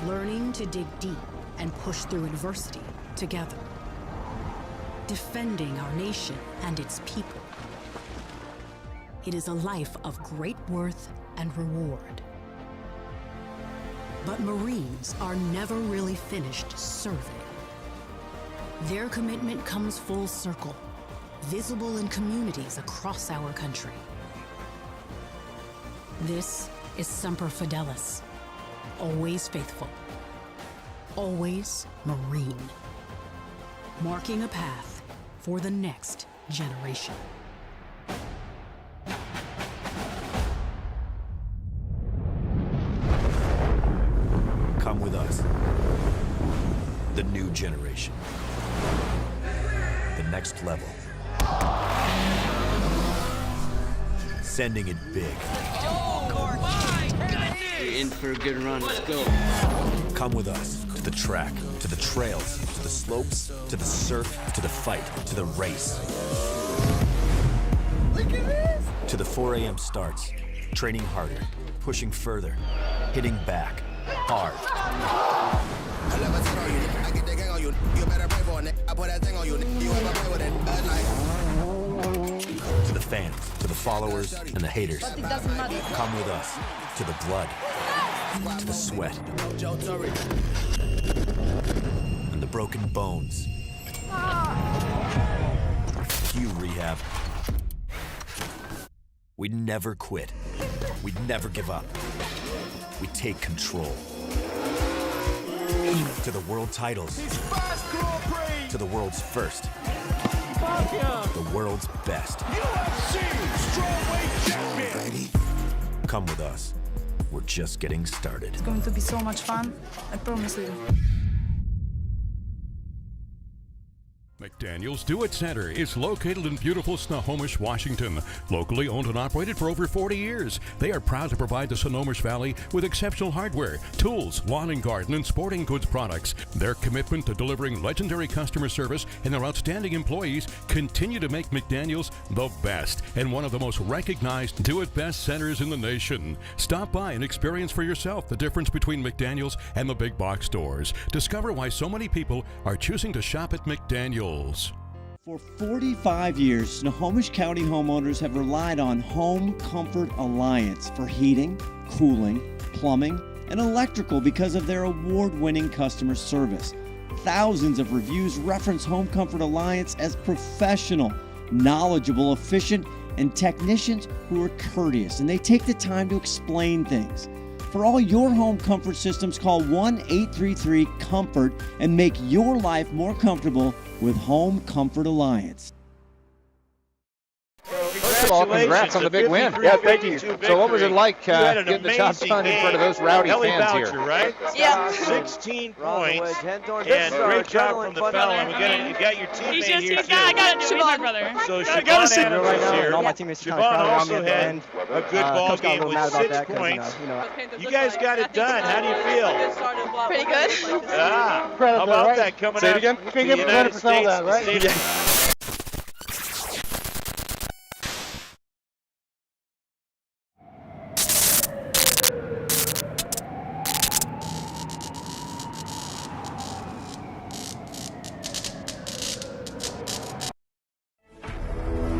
Learning to dig deep and push through adversity together. Defending our nation and its people. It is a life of great worth and reward. But Marines are never really finished serving. Their commitment comes full circle, visible in communities across our country. This is Semper Fidelis, always faithful, always Marine, marking a path for the next generation. Come with us. The new generation. The next level. Sending it big. You're in for a good run. Let's go. Come with us to the track, to the trails, to the slopes, to the surf, to the fight, to the race. Look at this! To the 4 a.m. starts. Training harder, pushing further, hitting back. Hard. To the fans, to the followers, and the haters. But it doesn't matter. Come with us to the blood, to the sweat, and the broken bones. You rehab. We never quit. We never give up. We take control. To the world titles. To the world's first. The world's best. Come with us. We're just getting started. It's going to be so much fun. I promise you. McDaniel's Do-It Center is located in beautiful Snohomish, Washington. Locally owned and operated for over 40 years, they are proud to provide the Snohomish Valley with exceptional hardware, tools, lawn and garden, and sporting goods products. Their commitment to delivering legendary customer service and their outstanding employees continue to make McDaniel's the best and one of the most recognized do-it-best centers in the nation. Stop by and experience for yourself the difference between McDaniel's and the big box stores. Discover why so many people are choosing to shop at McDaniel's. For 45 years, Snohomish County homeowners have relied on Home Comfort Alliance for heating, cooling, plumbing, and electrical because of their award-winning customer service. Thousands of reviews reference Home Comfort Alliance as professional, knowledgeable, efficient, and technicians who are courteous, and they take the time to explain things. For all your home comfort systems, call 1-833-COMFORT and make your life more comfortable with Home Comfort Alliance. First of all, congrats on the big win. Yeah, thank you. So what was it like getting the job done in front of those rowdy fans Boucher, here? Right? Yeah. 16 points. And great job from the fella. You got your teammate here, too. I got to do it, brother. So Siobhan Adams is here. All my teammates Siobhan also had a good ball game with 6 points. You guys got it done. How do you feel? Pretty good. How about that coming Say it up again. to the United States? That, right?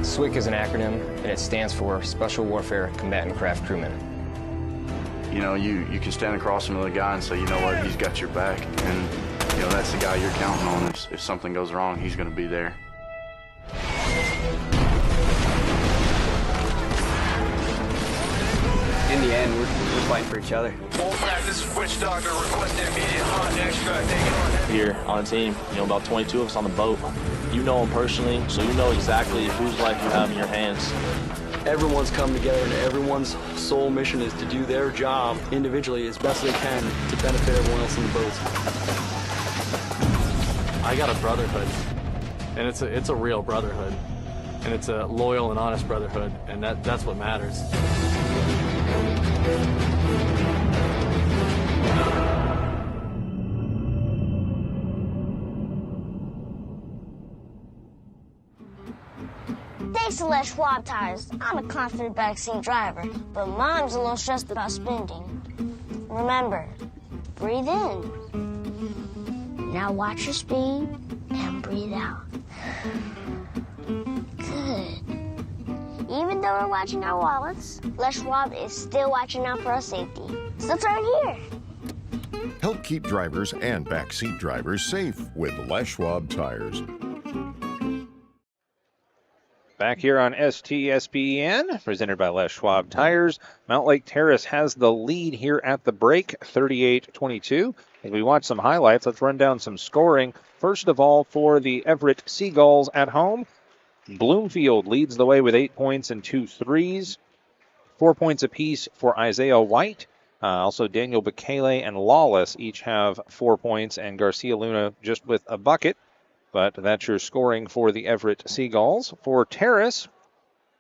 SWCC is an acronym, and it stands for Special Warfare Combatant Craft Crewman. You know, you can stand across from the guy and say, you know what, he's got your back. And, you know, that's the guy you're counting on. If something goes wrong, he's going to be there. In the end, we're fighting for each other. Full practice, witch doctor, request immediate hot extract. Take it on. Here on the team, about 22 of us on the boat. You know them personally, so you know exactly whose life you have in your hands. Everyone's come together, and everyone's sole mission is to do their job individually as best they can to benefit everyone else in the boats. I got a brotherhood, and it's a real brotherhood, and it's a loyal and honest brotherhood, and that's what matters. Thanks to Les Schwab Tires, I'm a confident backseat driver, but Mom's a little stressed about spending. Remember, breathe in. Now watch your speed and breathe out. Good. Even though we're watching our wallets, Les Schwab is still watching out for our safety. So turn here. Help keep drivers and backseat drivers safe with Les Schwab Tires. Back here on STSPN, presented by Les Schwab Tires. Mountlake Terrace has the lead here at the break, 38-22. As we watch some highlights, let's run down some scoring. First of all, for the Everett Seagulls at home, Bloomfield leads the way with 8 points and 2 threes. 4 points apiece for Isaiah White. Also, Daniel Bekele and Lawless each have 4 points, and Garcia Luna just with a bucket. But that's your scoring for the Everett Seagulls. For Terrace,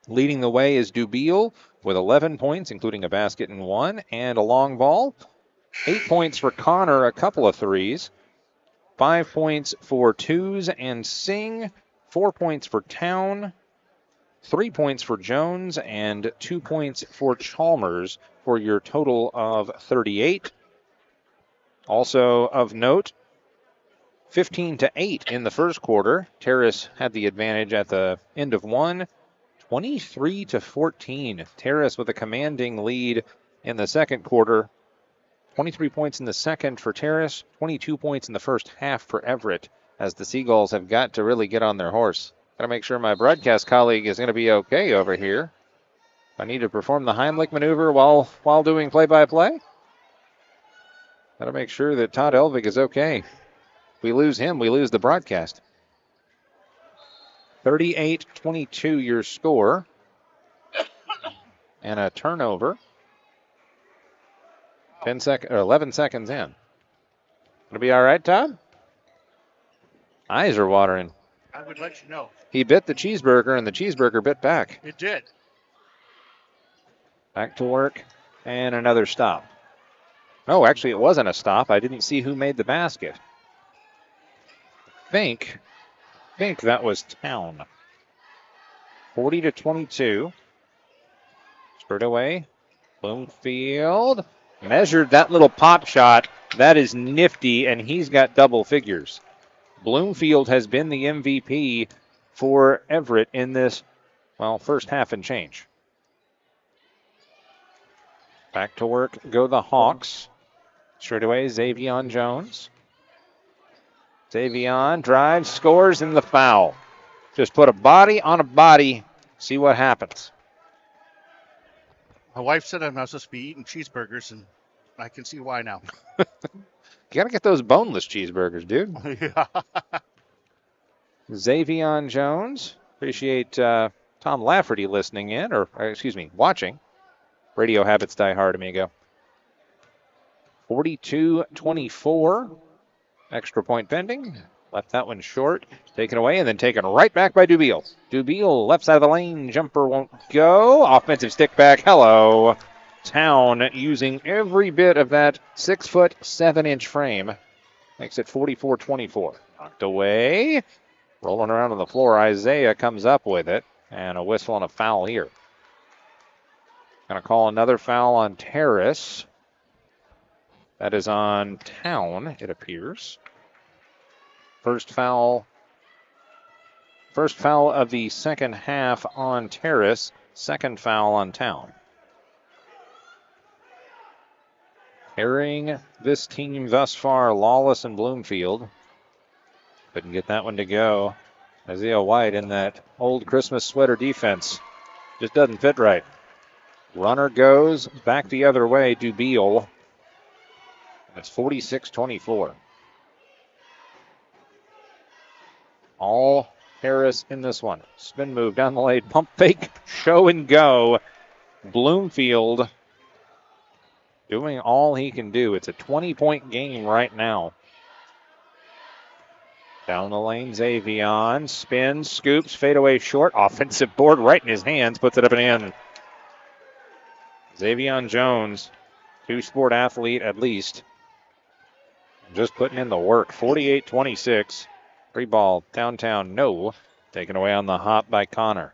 leading the way is Dubiel with 11 points, including a basket and 1, and a long ball. 8 points for Connor, a couple of threes. 5 points for Twos and Singh. 4 points for Town. 3 points for Jones, and 2 points for Chalmers for your total of 38. Also of note, 15-8 in the first quarter. Terrace had the advantage at the end of one, 23-14. Terrace with a commanding lead in the second quarter. 23 points in the second for Terrace, 22 points in the first half for Everett, as the Seagulls have got to really get on their horse. Got to make sure my broadcast colleague is going to be okay over here. I need to perform the Heimlich maneuver while doing play-by-play. Got to make sure that Todd Elvig is okay. If we lose him, we lose the broadcast. 38-22 your score. And a turnover. 11 seconds in. Gonna be all right, Todd? Eyes are watering. I would let you know. He bit the cheeseburger, and the cheeseburger bit back. It did. Back to work, and another stop. No, actually, it wasn't a stop. I didn't see who made the basket. Think that was Town. 40-22. Spurred away. Bloomfield measured that little pop shot. That is nifty, and he's got double figures. Bloomfield has been the MVP for Everett in this, first half and change. Back to work go the Hawks. Straight away, Xavion Jones. Xavion drives, scores, and the foul. Just put a body on a body, see what happens. My wife said I'm not supposed to be eating cheeseburgers, and I can see why now. You got to get those boneless cheeseburgers, dude. Yeah. Xavion Jones. Appreciate Tom Lafferty listening in, watching. Radio habits die hard, amigo. 42-24. Extra point pending. Left that one short. Taken away and then taken right back by Dubiel. Dubiel, left side of the lane. Jumper won't go. Offensive stick back. Hello. Town using every bit of that 6-foot, 7-inch frame. Makes it 44-24. Knocked away. Rolling around on the floor. Isaiah comes up with it. And a whistle and a foul here. Going to call another foul on Terrace. That is on Town, it appears. First foul of the second half on Terrace. Second foul on Town. Carrying this team thus far, Lawless and Bloomfield. Couldn't get that one to go. Isaiah White in that old Christmas sweater defense. Just doesn't fit right. Runner goes back the other way, Dubiel. It's 46-24. All Harris in this one. Spin move down the lane. Pump fake. Show and go. Bloomfield doing all he can do. It's a 20-point game right now. Down the lane, Xavion. Spins, scoops, fadeaway short. Offensive board right in his hands. Puts it up and in. Xavion Jones, two-sport athlete at least. Just putting in the work. 48-26. Free ball downtown, no. Taken away on the hop by Connor.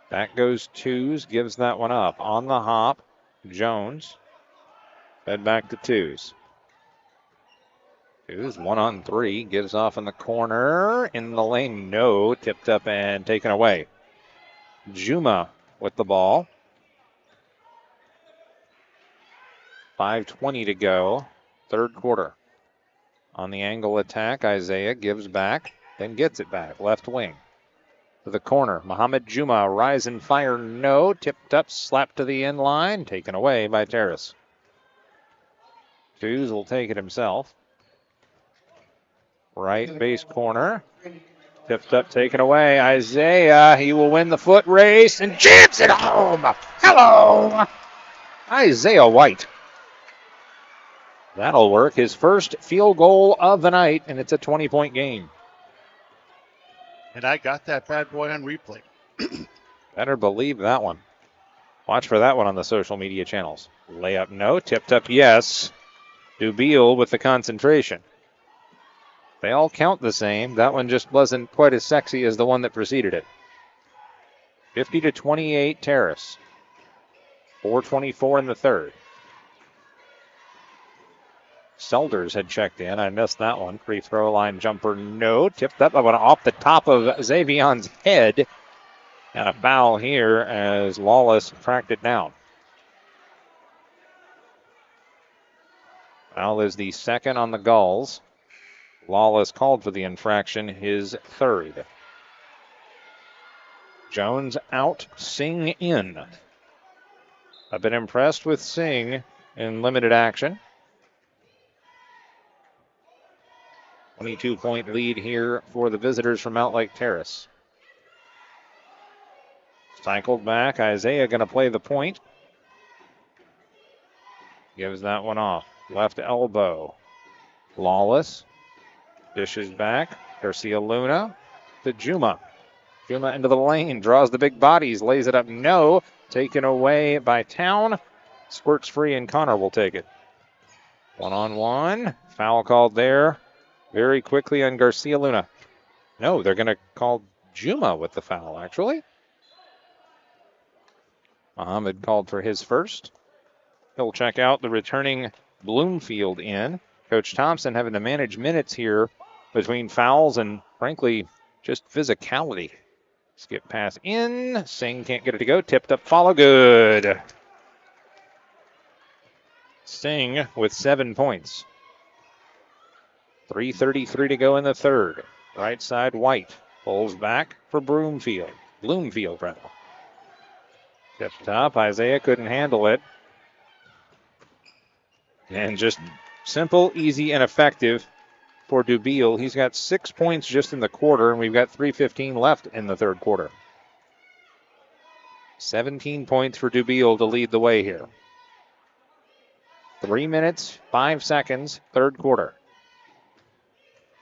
Back goes Twos, gives that one up. On the hop, Jones. Fed back to Twos. Twos, 1-on-3, gives off in the corner. In the lane, no. Tipped up and taken away. Juma with the ball. 5:20 to go, third quarter. On the angle attack, Isaiah gives back, then gets it back. Left wing to the corner. Muhammad Juma, rise and fire, no. Tipped up, slapped to the end line, taken away by Terrace. Twos will take it himself. Right base corner. Tipped up, taken away. Isaiah, he will win the foot race and jams it home. Hello, Isaiah White. That'll work. His first field goal of the night, and it's a 20-point game. And I got that bad boy on replay. Better believe that one. Watch for that one on the social media channels. Layup, no. Tipped up, yes. Dubiel with the concentration. They all count the same. That one just wasn't quite as sexy as the one that preceded it. 50-28 Terrace. 4:24 in the third. Selders had checked in. I missed that one. Free throw line jumper, no. Tipped up. I went off the top of Xavion's head. And a foul here as Lawless tracked it down. Foul is the second on the Gulls. Lawless called for the infraction, his third. Jones out, Singh in. I've been impressed with Singh in limited action. 22-point lead here for the visitors from Mountlake Terrace. Cycled back. Isaiah going to play the point. Gives that one off. Left elbow. Lawless. Dishes back. Garcia Luna to Juma. Juma into the lane. Draws the big bodies. Lays it up. No. Taken away by Town. Squirts free and Connor will take it. 1-on-1. Foul called there. Very quickly on Garcia Luna. No, they're going to call Juma with the foul, actually. Muhammad called for his first. He'll check out the returning Bloomfield in. Coach Thompson having to manage minutes here between fouls and, frankly, just physicality. Skip pass in. Singh can't get it to go. Tipped up, follow, good. Singh with 7 points. 3:33 to go in the third. Right side, White. Pulls back for Bloomfield, rather. Tipped up. Isaiah couldn't handle it. And just simple, easy, and effective for Dubiel. He's got 6 points just in the quarter, and we've got 3:15 left in the third quarter. 17 points for Dubiel to lead the way here. 3 minutes, 5 seconds, third quarter.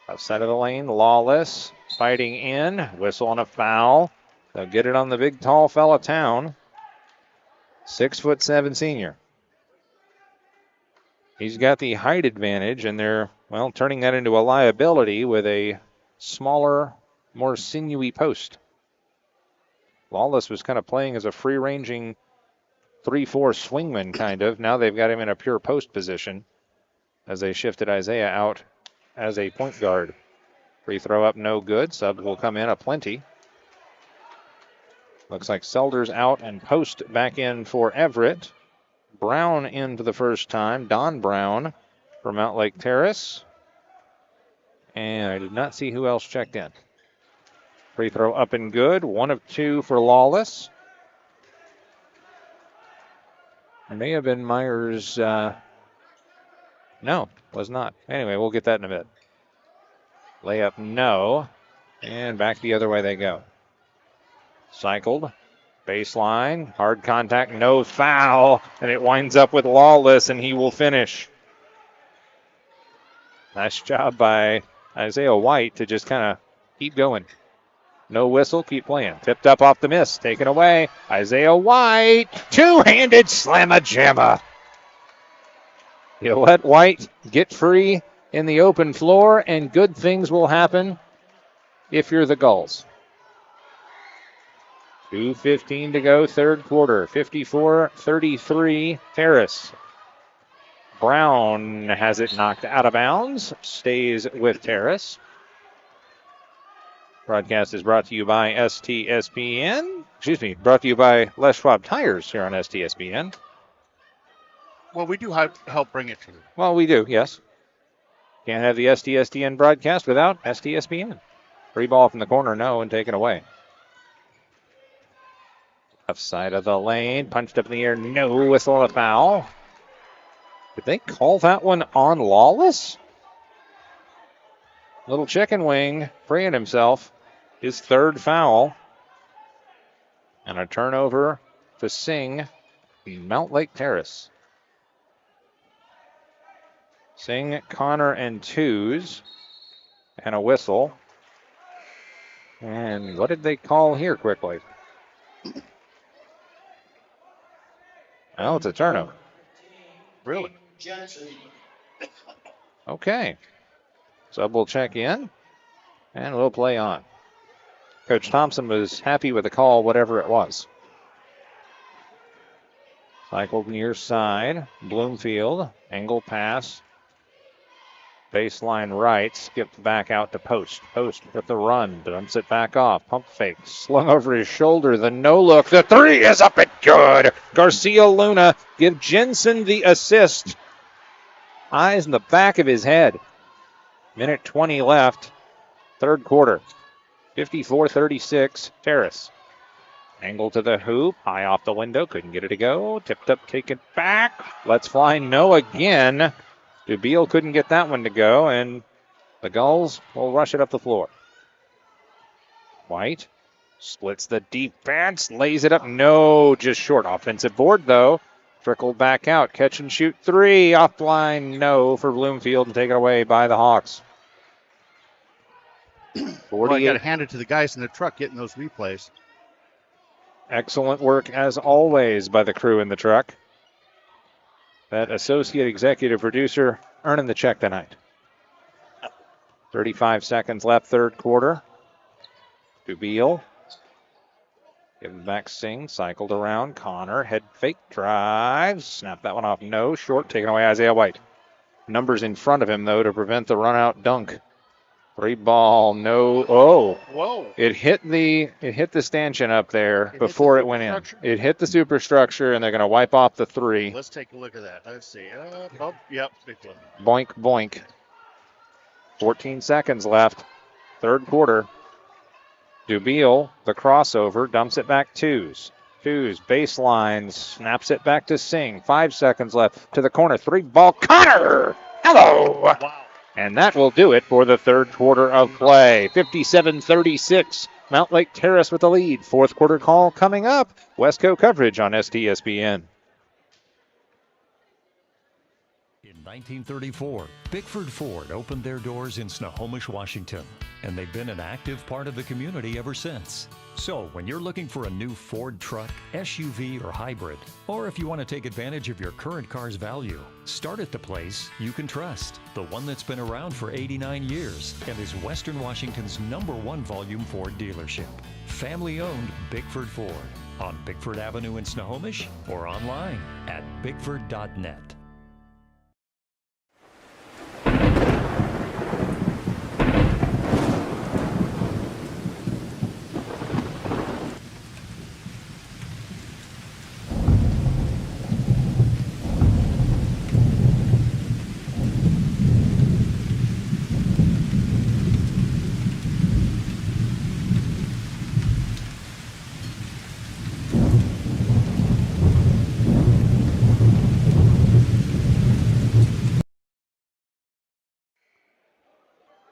Outside of the lane, Lawless fighting in. Whistle on a foul. They'll get it on the big, tall fella, Town. 6'7" senior. He's got the height advantage, and they're, well, turning that into a liability with a smaller, more sinewy post. Lawless was kind of playing as a free-ranging 3-4 swingman, kind of. Now they've got him in a pure post position as they shifted Isaiah out as a point guard. Free throw up, no good. Sub will come in aplenty. Looks like Selders out and Post back in for Everett. Brown in for the first time. Don Brown for Mountlake Terrace. And I did not see who else checked in. Free throw up and good. 1 of 2 for Lawless. It may have been Myers. No, was not. Anyway, we'll get that in a bit. Layup, no. And back the other way they go. Cycled. Baseline. Hard contact, no foul. And it winds up with Lawless, and he will finish. Nice job by Isaiah White to just kind of keep going. No whistle, keep playing. Tipped up off the miss. Taken away. Isaiah White. Two-handed slamma-jamma. You let White get free in the open floor, and good things will happen if you're the Gulls. 2:15 to go, third quarter. 54-33, Terrace. Brown has it knocked out of bounds. Stays with Terrace. Broadcast is brought to you by STSPN. Brought to you by Les Schwab Tires here on STSPN. Well, we do help bring it to you. Well, we do, yes. Can't have the STSPN broadcast without STSPN. Free ball from the corner, no, and taken away. Left side of the lane, punched up in the air, no, whistle, a foul. Did they call that one on Lawless? Little chicken wing freeing himself. His third foul. And a turnover to Singh in Mountlake Terrace. Singh, Connor, and twos. And a whistle. And what did they call here quickly? Well, it's a turnover. Really? Okay. Sub will check in, and we'll play on. Coach Thompson was happy with the call, whatever it was. Cycled near side. Bloomfield, angle pass Baseline right, skipped back out to Post. Post with the run, dumps it back off. Pump fake, slung over his shoulder. The no look. The three is up and good. Garcia Luna give Jensen the assist. Eyes in the back of his head. Minute 20 left. Third quarter. 54-36. Terrace. Angle to the hoop. High off the window. Couldn't get it to go. Tipped up, take it back. Let's fly no again. Dubiel couldn't get that one to go, and the Gulls will rush it up the floor. White splits the defense, lays it up. No, just short. Offensive board, though. Trickled back out. Catch and shoot three. Offline, no for Bloomfield, and taken away by the Hawks. Well, I got to hand it to the guys in the truck getting those replays. Excellent work, as always, by the crew in the truck. That associate executive producer earning the check tonight. 35 seconds left, third quarter. Dubiel. Give him back Singh. Cycled around. Connor. Head fake. Drives. Snap that one off. No. Short. Taken away Isaiah White. Numbers in front of him, though, to prevent the run-out dunk. Three ball. No. Oh. Whoa. It hit the stanchion up there before it went in. It hit the superstructure, and they're going to wipe off the three. Let's take a look at that. Let's see. Oh, yep. Big Boink, one. boink. 14 seconds left. Third quarter. Dubiel, the crossover, dumps it back twos. Twos, baseline, snaps it back to Singh. 5 seconds left to the corner. Three ball. Connor! Hello! Wow. And that will do it for the third quarter of play. 57-36. Mountlake Terrace with the lead. Fourth quarter call coming up. Westco coverage on STSPN. In 1934, Bickford Ford opened their doors in Snohomish, Washington, and they've been an active part of the community ever since. So when you're looking for a new Ford truck, SUV, or hybrid, or if you want to take advantage of your current car's value, start at the place you can trust. The one that's been around for 89 years and is Western Washington's #1 volume Ford dealership. Family-owned Bickford Ford on Bickford Avenue in Snohomish or online at bickford.net.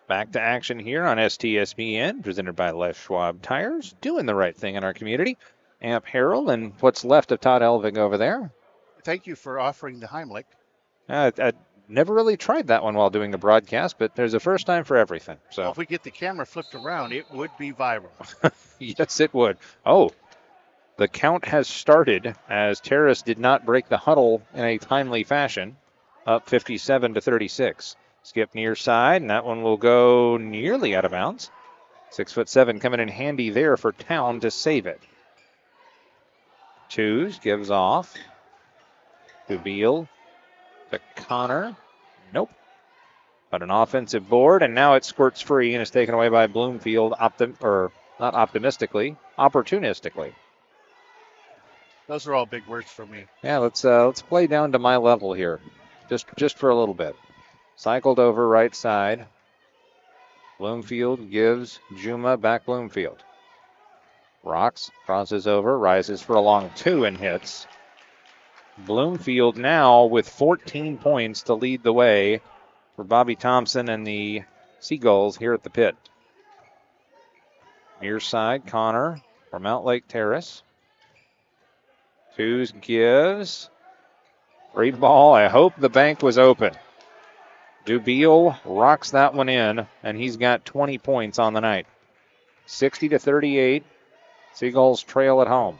Back to action here on STSPN, presented by Les Schwab Tires. Doing the right thing in our community. Amp Harrell and what's left of Todd Elving over there. Thank you for offering the Heimlich. I never really tried that one while doing the broadcast, but there's a first time for everything. So Well, if we get the camera flipped around, it would be viral. Yes, it would. Oh, the count has started as Terrace did not break the huddle in a timely fashion. Up 57-36. Skip near side, and that one will go nearly out of bounds. 6'7" coming in handy there for Town to save it. Twos, gives off. Dubiel to Connor. Nope. But an offensive board, and now it squirts free and is taken away by Bloomfield, not optimistically, opportunistically. Those are all big words for me. Yeah, let's play down to my level here, just for a little bit. Cycled over right side. Bloomfield gives Juma back Bloomfield. Rocks, crosses over, rises for a long two and hits. Bloomfield now with 14 points to lead the way for Bobby Thompson and the Seagulls here at the pit. Near side, Connor from Mountlake Terrace. Twos gives. Free ball. I hope the bank was open. Dubiel rocks that one in, and he's got 20 points on the night. 60-38. Seagulls trail at home.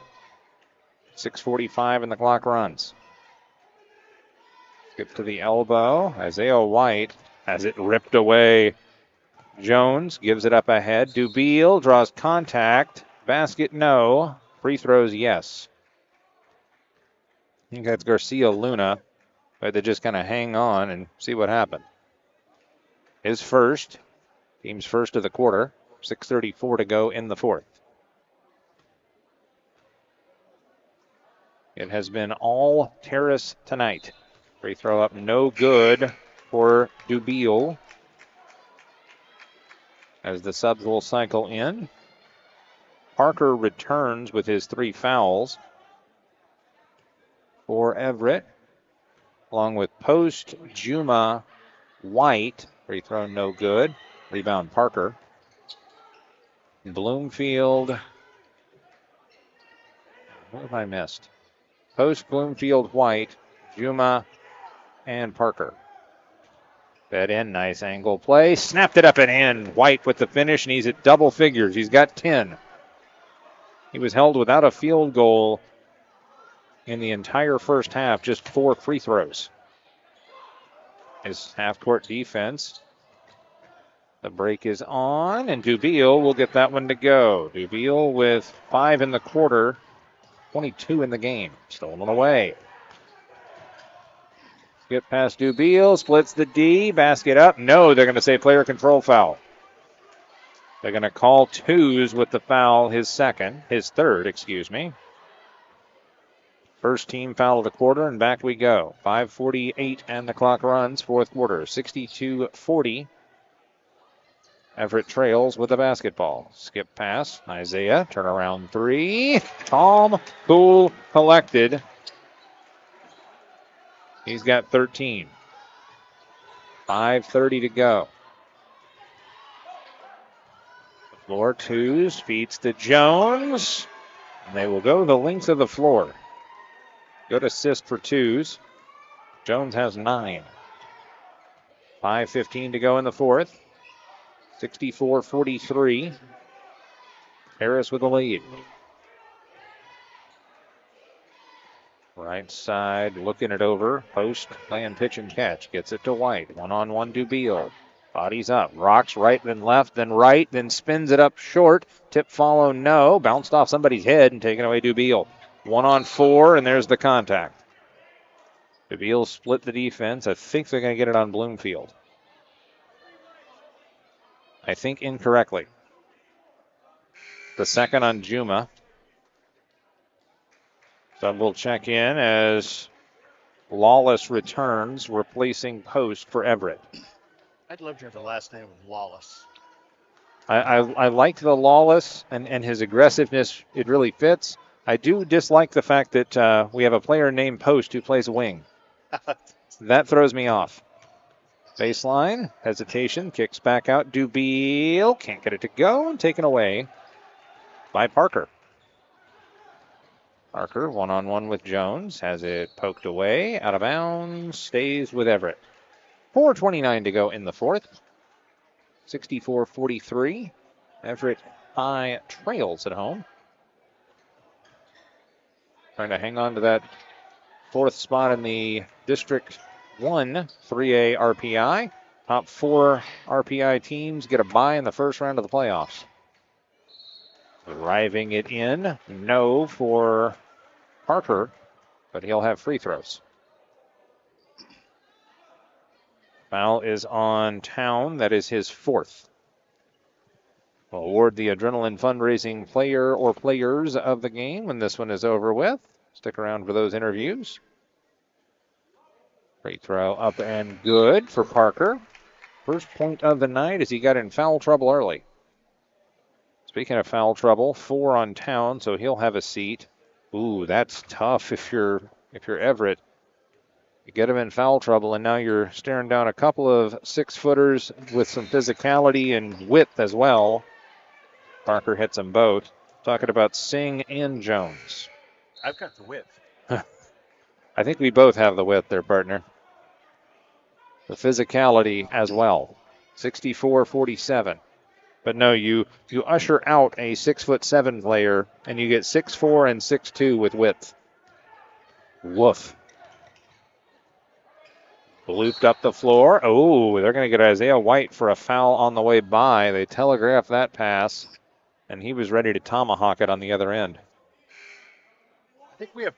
6:45 and the clock runs. Skip to the elbow. Isaiah White has it ripped away. Jones gives it up ahead. Dubiel draws contact. Basket, no. Free throws, yes. I think that's Garcia Luna. But they just kind of hang on and see what happened. His first. Team's first of the quarter. 6:34 to go in the fourth. It has been all Terrace tonight. Free throw up, no good for Dubiel. As the subs will cycle in. Parker returns with his 3 fouls for Everett, along with Post, Juma, White. Free throw no good. Rebound Parker. Bloomfield. What have I missed? Post, Bloomfield, White, Juma, and Parker. Fed in, nice angle play. Snapped it up and in. White with the finish, and he's at double figures. He's got 10. He was held without a field goal in the entire first half, just 4 free throws. His half-court defense. The break is on, and Dubiel will get that one to go. Dubiel with 5 in the quarter, 22 in the game. Stolen away. Get past Dubiel, splits the D, basket up. No, they're going to say player control foul. They're going to call twos with the foul, his third, excuse me. First team foul of the quarter, and back we go. 5:48 and the clock runs, fourth quarter, 62-40. Everett trails with the basketball. Skip pass, Isaiah, turnaround 3. Calm, cool, collected. He's got 13. 5:30 to go. Floor twos, feeds to Jones. And they will go the length of the floor. Good assist for twos. Jones has 9. 5:15 to go in the fourth. 64-43. Harris with the lead. Right side, looking it over. Post, playing pitch and catch. Gets it to White. One-on-one Dubiel. Bodies up. Rocks right, then left, then right, then spins it up short. Tip follow, no. Bounced off somebody's head and taken away Dubiel. 1-on-4, and there's the contact. Dubiel split the defense. I think they're going to get it on Bloomfield. I think incorrectly. The second on Juma. So we'll check in as Lawless returns, replacing Post for Everett. I'd love to have the last name of Lawless. I liked the Lawless and his aggressiveness. It really fits. I do dislike the fact that we have a player named Post who plays wing. That throws me off. Baseline, hesitation, kicks back out. Dubiel can't get it to go, and taken away by Parker. Parker, one-on-one with Jones, has it poked away, out of bounds, stays with Everett. 4:29 to go in the fourth. 64-43. Everett High trails at home. Trying to hang on to that fourth spot in the District 1 3A RPI. Top 4 RPI teams get a bye in the first round of the playoffs. Driving it in. No for Parker, but he'll have free throws. Foul is on Town. That is his 4th. We'll award the Adrenaline Fundraising player or players of the game when this one is over with. Stick around for those interviews. Free throw up and good for Parker. First point of the night as he got in foul trouble early. Speaking of foul trouble, 4 on Town, so he'll have a seat. Ooh, that's tough if you're Everett. You get him in foul trouble, and now you're staring down a couple of 6-footers with some physicality and width as well. Parker hits them both. Talking about Singh and Jones. I've got the width. I think we both have the width there, partner. The physicality as well. 64-47. But no, you usher out a 6'7" player, and you get 6'4" and 6'2" with width. Woof. Looped up the floor. Oh, they're going to get Isaiah White for a foul on the way by. They telegraphed that pass, and he was ready to tomahawk it on the other end. I think we have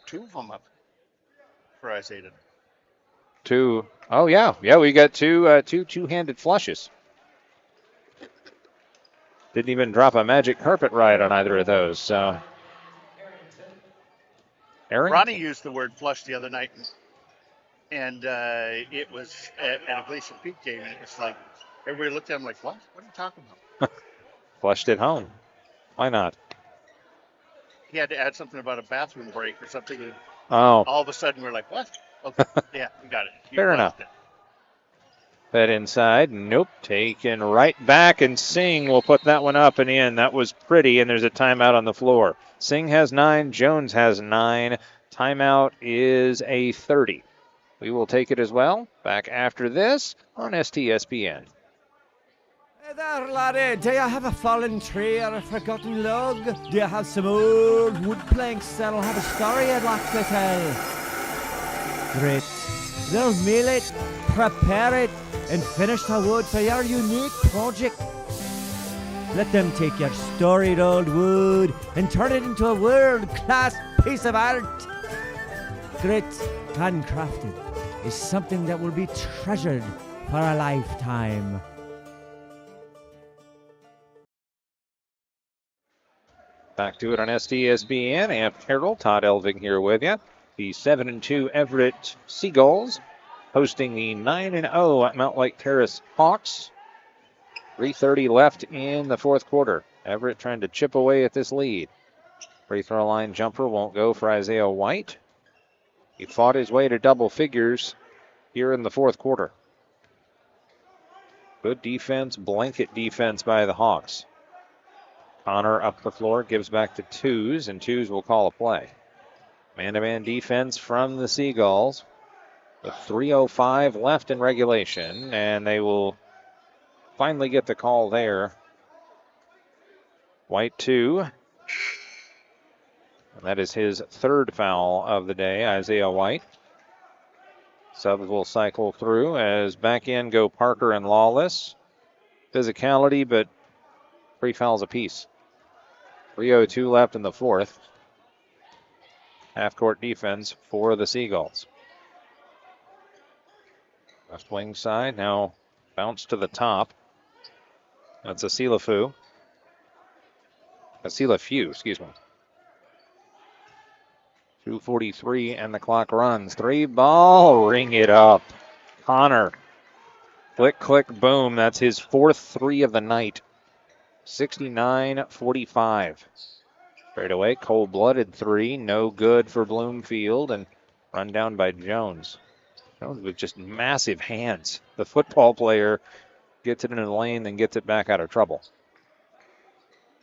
2 of them up for Isaiah. Two. Oh, yeah. Yeah, we got two-handed flushes. Didn't even drop a magic carpet ride on either of those. So, Aaron? Ronnie used the word flush the other night, and it was at a Glacier Peak game, and it was like, everybody looked at him like, what? What are you talking about? Flushed it home. Why not? He had to add something about a bathroom break or something. And Oh. all of a sudden, we're like, what? Okay, yeah, we got it. Fair enough. Fed inside. Nope. Taken right back, and Singh will put that one up and in. That was pretty, and there's a timeout on the floor. Singh has 9. Jones has 9. Timeout is a 30. We will take it as well. Back after this on STSPN. Hey there, laddie. Do you have a fallen tree or a forgotten log? Do you have some old wood planks that'll have a story I'd like to tell? Great. They'll mill it, prepare it, and finish the wood for your unique project. Let them take your storied old wood and turn it into a world-class piece of art. Grit, handcrafted, is something that will be treasured for a lifetime. Back to it on STSPN. Amp Harold, Todd Elving here with you. The 7-2 Everett Seagulls hosting the 9-0 at Mountlake Terrace Hawks. 3:30 left in the fourth quarter. Everett trying to chip away at this lead. Free throw line jumper won't go for Isaiah White. He fought his way to double figures here in the fourth quarter. Good defense, blanket defense by the Hawks. Connor up the floor, gives back to Twos, and Twos will call a play. Man-to-man defense from the Seagulls. With 3:05 left in regulation, and they will finally get the call there. White 2. And that is his third foul of the day, Isaiah White. Subs will cycle through as back in go Parker and Lawless. Physicality, but 3 fouls apiece. 3:02 left in the fourth. Half-court defense for the Seagulls. Left wing side, now bounce to the top. That's Asila Few, excuse me. 2:43 and the clock runs. 3 ball, ring it up. Connor. Click, click, boom. That's his 4th 3 of the night. 69-45. Straight away, cold-blooded 3. No good for Bloomfield, and run down by Jones. Jones with just massive hands. The football player gets it in the lane, then gets it back out of trouble.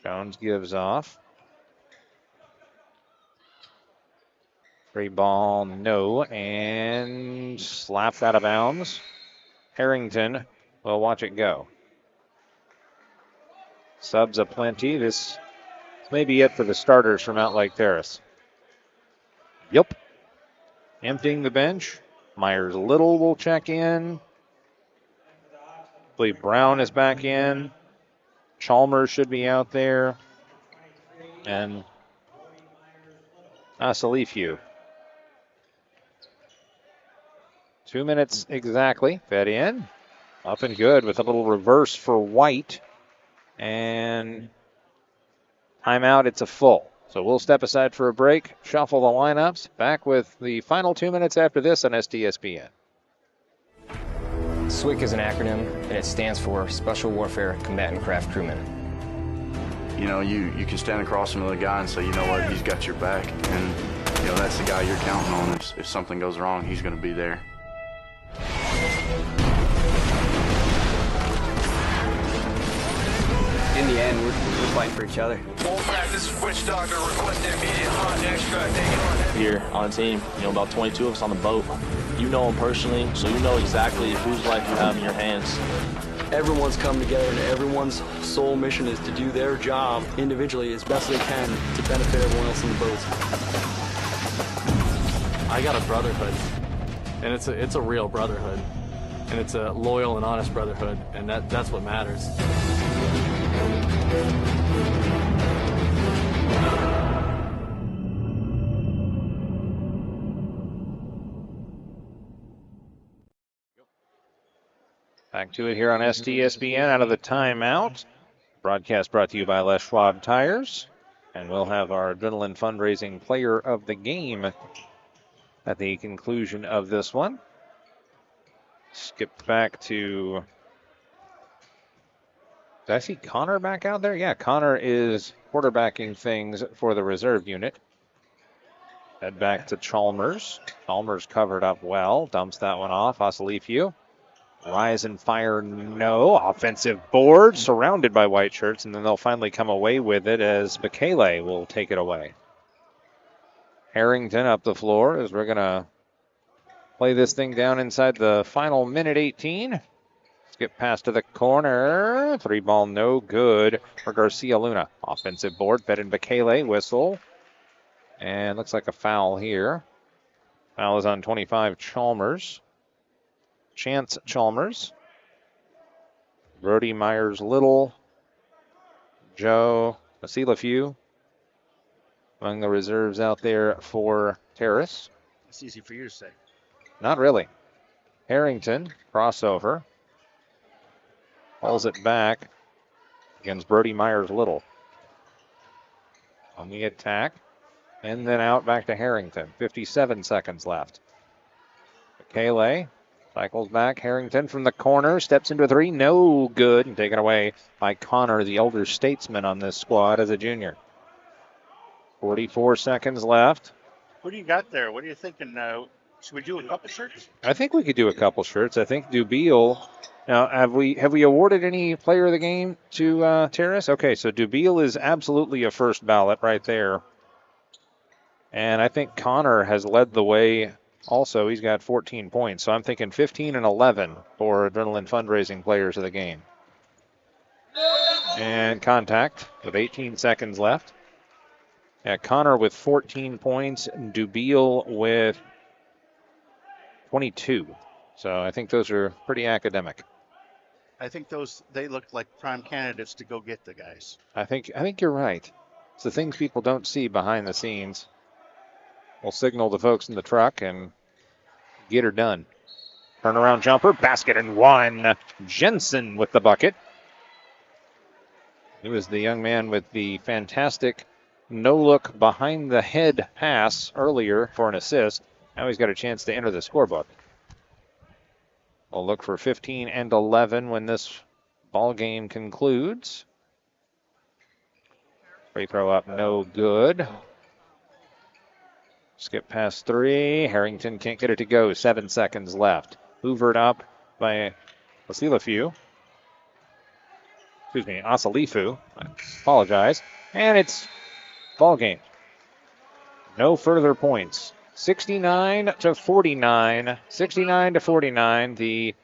Jones gives off. Free ball, no, and slapped out of bounds. Harrington will watch it go. Subs aplenty. This may be it for the starters from Mountlake Terrace. Yep. Emptying the bench. Myers Little will check in. I believe Brown is back in. Chalmers should be out there. And Asalifiu. 2 minutes exactly. Fed in. Up and good with a little reverse for White. And timeout, it's a full. So we'll step aside for a break, shuffle the lineups. Back with the final 2 minutes after this on STSPN. SWCC is an acronym, and it stands for Special Warfare Combatant Craft Crewman. You know, you can stand across from the guy and say, you know what, he's got your back. And, you know, that's the guy you're counting on. If something goes wrong, he's going to be there. In the end, we're fighting for each other. This is Witch Doctor requesting immediate hot extract. Here on the team, about 22 of us on the boat. You know them personally, so you know exactly whose life you have in your hands. Everyone's come together, and everyone's sole mission is to do their job individually as best they can to benefit everyone else on the boats. I got a brotherhood, and it's a real brotherhood, and it's a loyal and honest brotherhood, and that's what matters. Back to it here on STSPN out of the timeout. Broadcast brought to you by Les Schwab Tires. And we'll have our Adrenaline Fundraising Player of the Game at the conclusion of this one. Skip back to... Did I see Connor back out there? Yeah, Connor is quarterbacking things for the reserve unit. Head back to Chalmers. Chalmers covered up well. Dumps that one off. Asalifiu. Rise and fire, no. Offensive board, surrounded by white shirts, and then they'll finally come away with it as Bekele will take it away. Harrington up the floor as we're going to play this thing down inside the final minute 18. Skip pass to the corner. 3-ball, no good for Garcia Luna. Offensive board, fed in Bekele, whistle. And looks like a foul here. Foul is on 25, Chalmers. Chance Chalmers. Brody Myers Little. Joe Asilifiu among the reserves out there for Terrace. It's easy for you to say. Not really. Harrington, crossover. Pulls it back against Brody Myers Little. On the attack. And then out back to Harrington. 57 seconds left. Bekele cycles back. Harrington from the corner. Steps into 3. No good. And taken away by Connor, the elder statesman on this squad as a junior. 44 seconds left. What do you got there? What are you thinking? Should we do a couple shirts? I think we could do a couple shirts. I think Dubiel. Now, have we awarded any player of the game to Terrace? Okay, so Dubiel is absolutely a first ballot right there. And I think Connor has led the way also. He's got 14 points. So I'm thinking 15 and 11 for Adrenaline Fundraising players of the game. And contact with 18 seconds left. Yeah, Connor with 14 points. Dubiel with 22. So I think those are pretty academic. I think they look like prime candidates to go get the guys. I think you're right. It's the things people don't see behind the scenes. We'll signal the folks in the truck and get her done. Turnaround jumper, basket and one. Jensen with the bucket. He was the young man with the fantastic no-look behind the head pass earlier for an assist. Now he's got a chance to enter the scorebook. We'll look for 15 and 11 when this ball game concludes. Free throw up, no good. Skip past 3. Harrington can't get it to go. 7 seconds left. Hoovered up by Asilifiu. Excuse me, Asalifu. I apologize. And it's ball game. No further points. 69 to 49. 69 to 49. The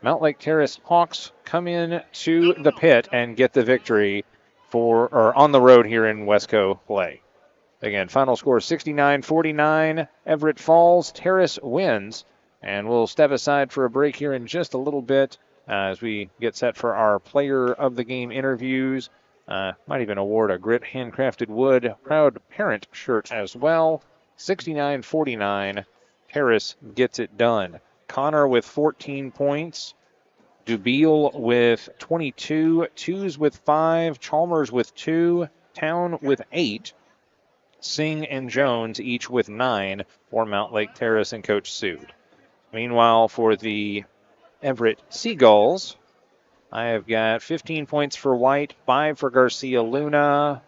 Mountlake Terrace Hawks come in to the pit and get the victory on the road here in Wesco play. Again, final score 69-49. Everett falls. Terrace wins. And we'll step aside for a break here in just a little bit as we get set for our player of the game interviews. Might even award a Grit Handcrafted Wood Proud Parent shirt as well. 69-49. Terrace gets it done. Connor with 14 points. Dubiel with 22. Twos with 5. Chalmers with 2. Town with 8. Singh and Jones each with 9 for Mountlake Terrace and Coach Sood. Meanwhile, for the Everett Seagulls, I have got 15 points for White, 5 for Garcia Luna,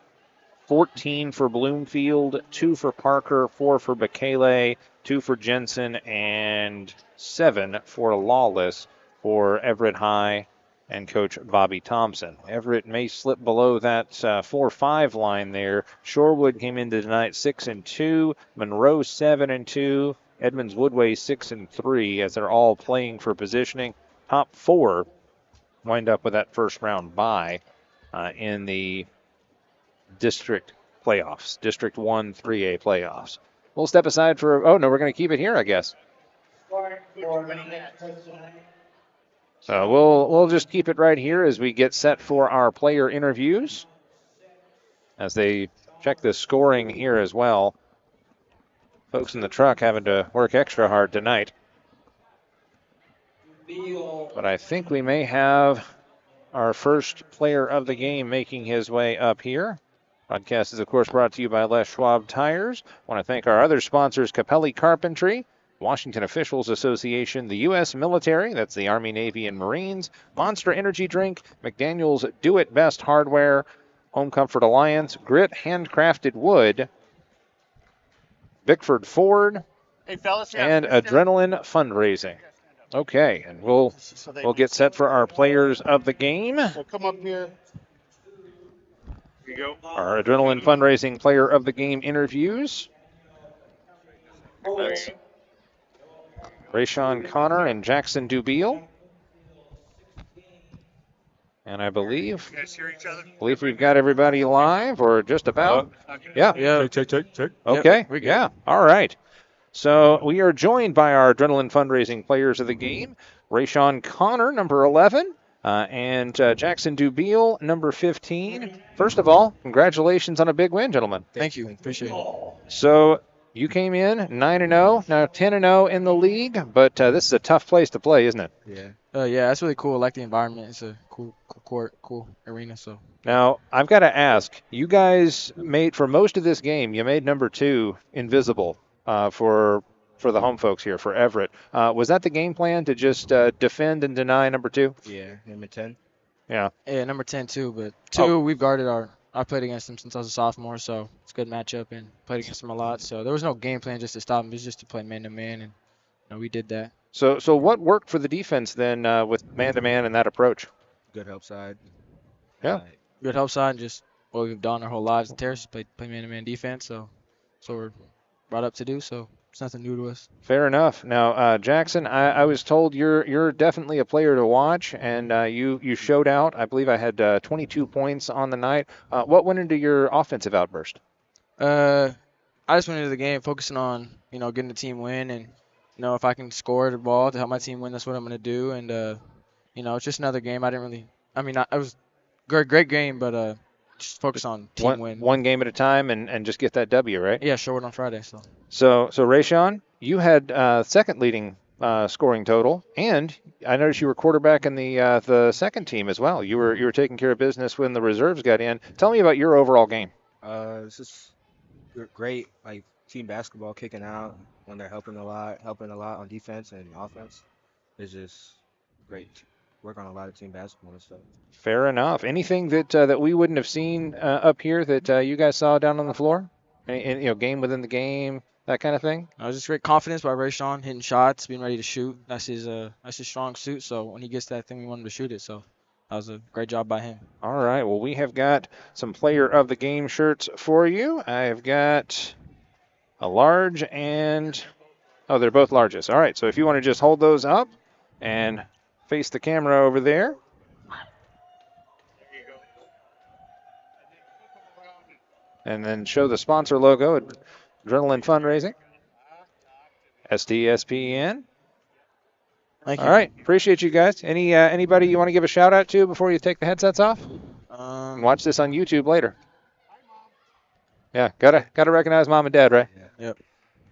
14 for Bloomfield, 2 for Parker, 4 for Bekele, 2 for Jensen, and 7 for Lawless for Everett High and Coach Bobby Thompson. Everett may slip below that 4-5 line there. Shorewood came into tonight 6-2, Monroe 7-2, Edmonds Woodway 6-3 as they're all playing for positioning. Top 4 wind up with that first round bye in the district playoffs, District 1 3A playoffs. We'll step aside for, we're going to keep it here, I guess. So we'll just keep it right here as we get set for our player interviews. As they check the scoring here as well. Folks in the truck having to work extra hard tonight. But I think we may have our first player of the game making his way up here. Broadcast is, of course, brought to you by Les Schwab Tires. I want to thank our other sponsors, Capelli Carpentry, Washington Officials Association, the U.S. Military, that's the Army, Navy, and Marines, Monster Energy Drink, McDaniel's Do It Best Hardware, Home Comfort Alliance, Grit Handcrafted Wood, Bickford Ford, and Adrenaline Fundraising. Okay, and we'll get set for our players of the game. So come up here. Here you go. Our Adrenaline Fundraising Player of the Game interviews. That's Rayshawn Connor and Jackson Dubiel. And I believe we've got everybody live, or just about. Yeah. Check. Okay. Yeah. All right. So we are joined by our Adrenaline Fundraising Players of the Game, Rayshawn Connor, number 11, and Jackson Dubiel, number 15. First of all, congratulations on a big win, gentlemen. Thank you. Appreciate it. So you came in 9-0, now 10-0 in the league, but this is a tough place to play, isn't it? Yeah. Yeah, that's really cool. I like the environment. It's a cool court, cool arena. So now I've got to ask, you guys made, for most of this game, you made number 2 invisible for the home folks here, for Everett. Was that the game plan, to just defend and deny number 2? yeah, number 10. Yeah. Yeah, number 10 too. But 2, we've guarded I played against him since I was a sophomore, so it's a good matchup and played against him a lot. So there was no game plan just to stop him. It was just to play man-to-man, and we did that. So what worked for the defense then with man-to-man and that approach? Good help side. Yeah. Good help side, and just what we've done our whole lives at Terrace, play man-to-man defense. So we're brought up to do. So it's nothing new to us. Fair enough. Now, Jackson, I was told you're definitely a player to watch, and you showed out. I believe I had 22 points on the night. What went into your offensive outburst? I just went into the game focusing on getting the team win, and if I can score the ball to help my team win, that's what I'm going to do. And it's just another game. It was a great game, but just focus on team win. One game at a time, and just get that W, right? Yeah, short on Friday. So Rayshawn, you had second leading scoring total, and I noticed you were quarterback in the second team as well. You were taking care of business when the reserves got in. Tell me about your overall game. It's just great, like team basketball, kicking out when they're helping a lot on defense and offense. It's just great. Work on a lot of team basketball and stuff. Fair enough. Anything that we wouldn't have seen up here that you guys saw down on the floor? Any, game within the game, that kind of thing? It was just great confidence by Rayshawn, hitting shots, being ready to shoot. That's his strong suit. So when he gets that thing, we want him to shoot it. So that was a great job by him. All right. Well, we have got some player of the game shirts for you. I've got a large and they're both larges. All right. So if you want to just hold those up and face the camera over there. And then show the sponsor logo at Adrenaline Fundraising. STSPN. Thank you. All right. Appreciate you guys. Anybody you want to give a shout out to before you take the headsets off? Watch this on YouTube later. Yeah, gotta recognize mom and dad, right? Yeah. Yep.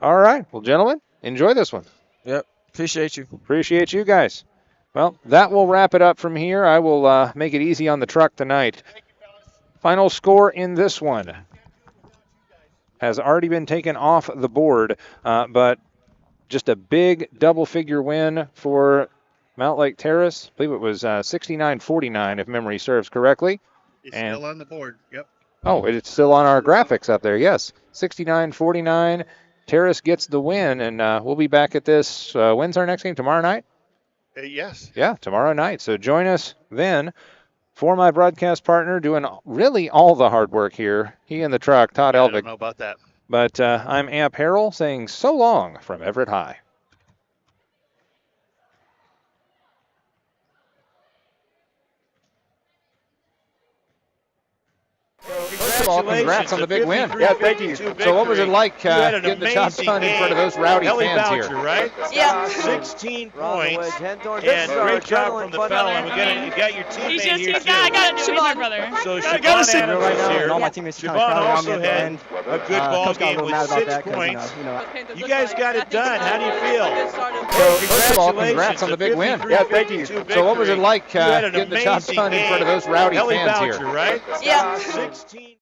All right. Well, gentlemen, enjoy this one. Yep. Appreciate you. Appreciate you guys. Well, that will wrap it up from here. I will make it easy on the truck tonight. Final score in this one has already been taken off the board, but just a big double-figure win for Mountlake Terrace. I believe it was 69-49, if memory serves correctly. It's still on the board. Yep. Oh, it's still on our graphics up there. Yes, 69-49. Terrace gets the win, and we'll be back at this. When's our next game? Tomorrow night? Yes. Yeah, tomorrow night. So join us then. For my broadcast partner, doing really all the hard work here, he in the truck, Todd Elvig. I don't know about that. But I'm Amp Harrell saying so long from Everett High. of all, congrats on the big win. Yeah, thank you. So what was it like getting the job done in front of those rowdy Ellie fans Boucher, here? right? Yeah. 16 points. And great job from the fella. You got your teammate here, too. I got it. Siobhan, brother. So Siobhan Adams right is now, here. and all my teammates are Siobhan kind of also around me at the had end. a good ball Coach got a game little with mad about 6 that 'cause, points. you know, You guys got it done. How do you feel? So first of all, congrats on the big win. Yeah, thank you. So what was it like getting the job done in front of those rowdy Ellie fans Boucher, here? right? Yeah. 16.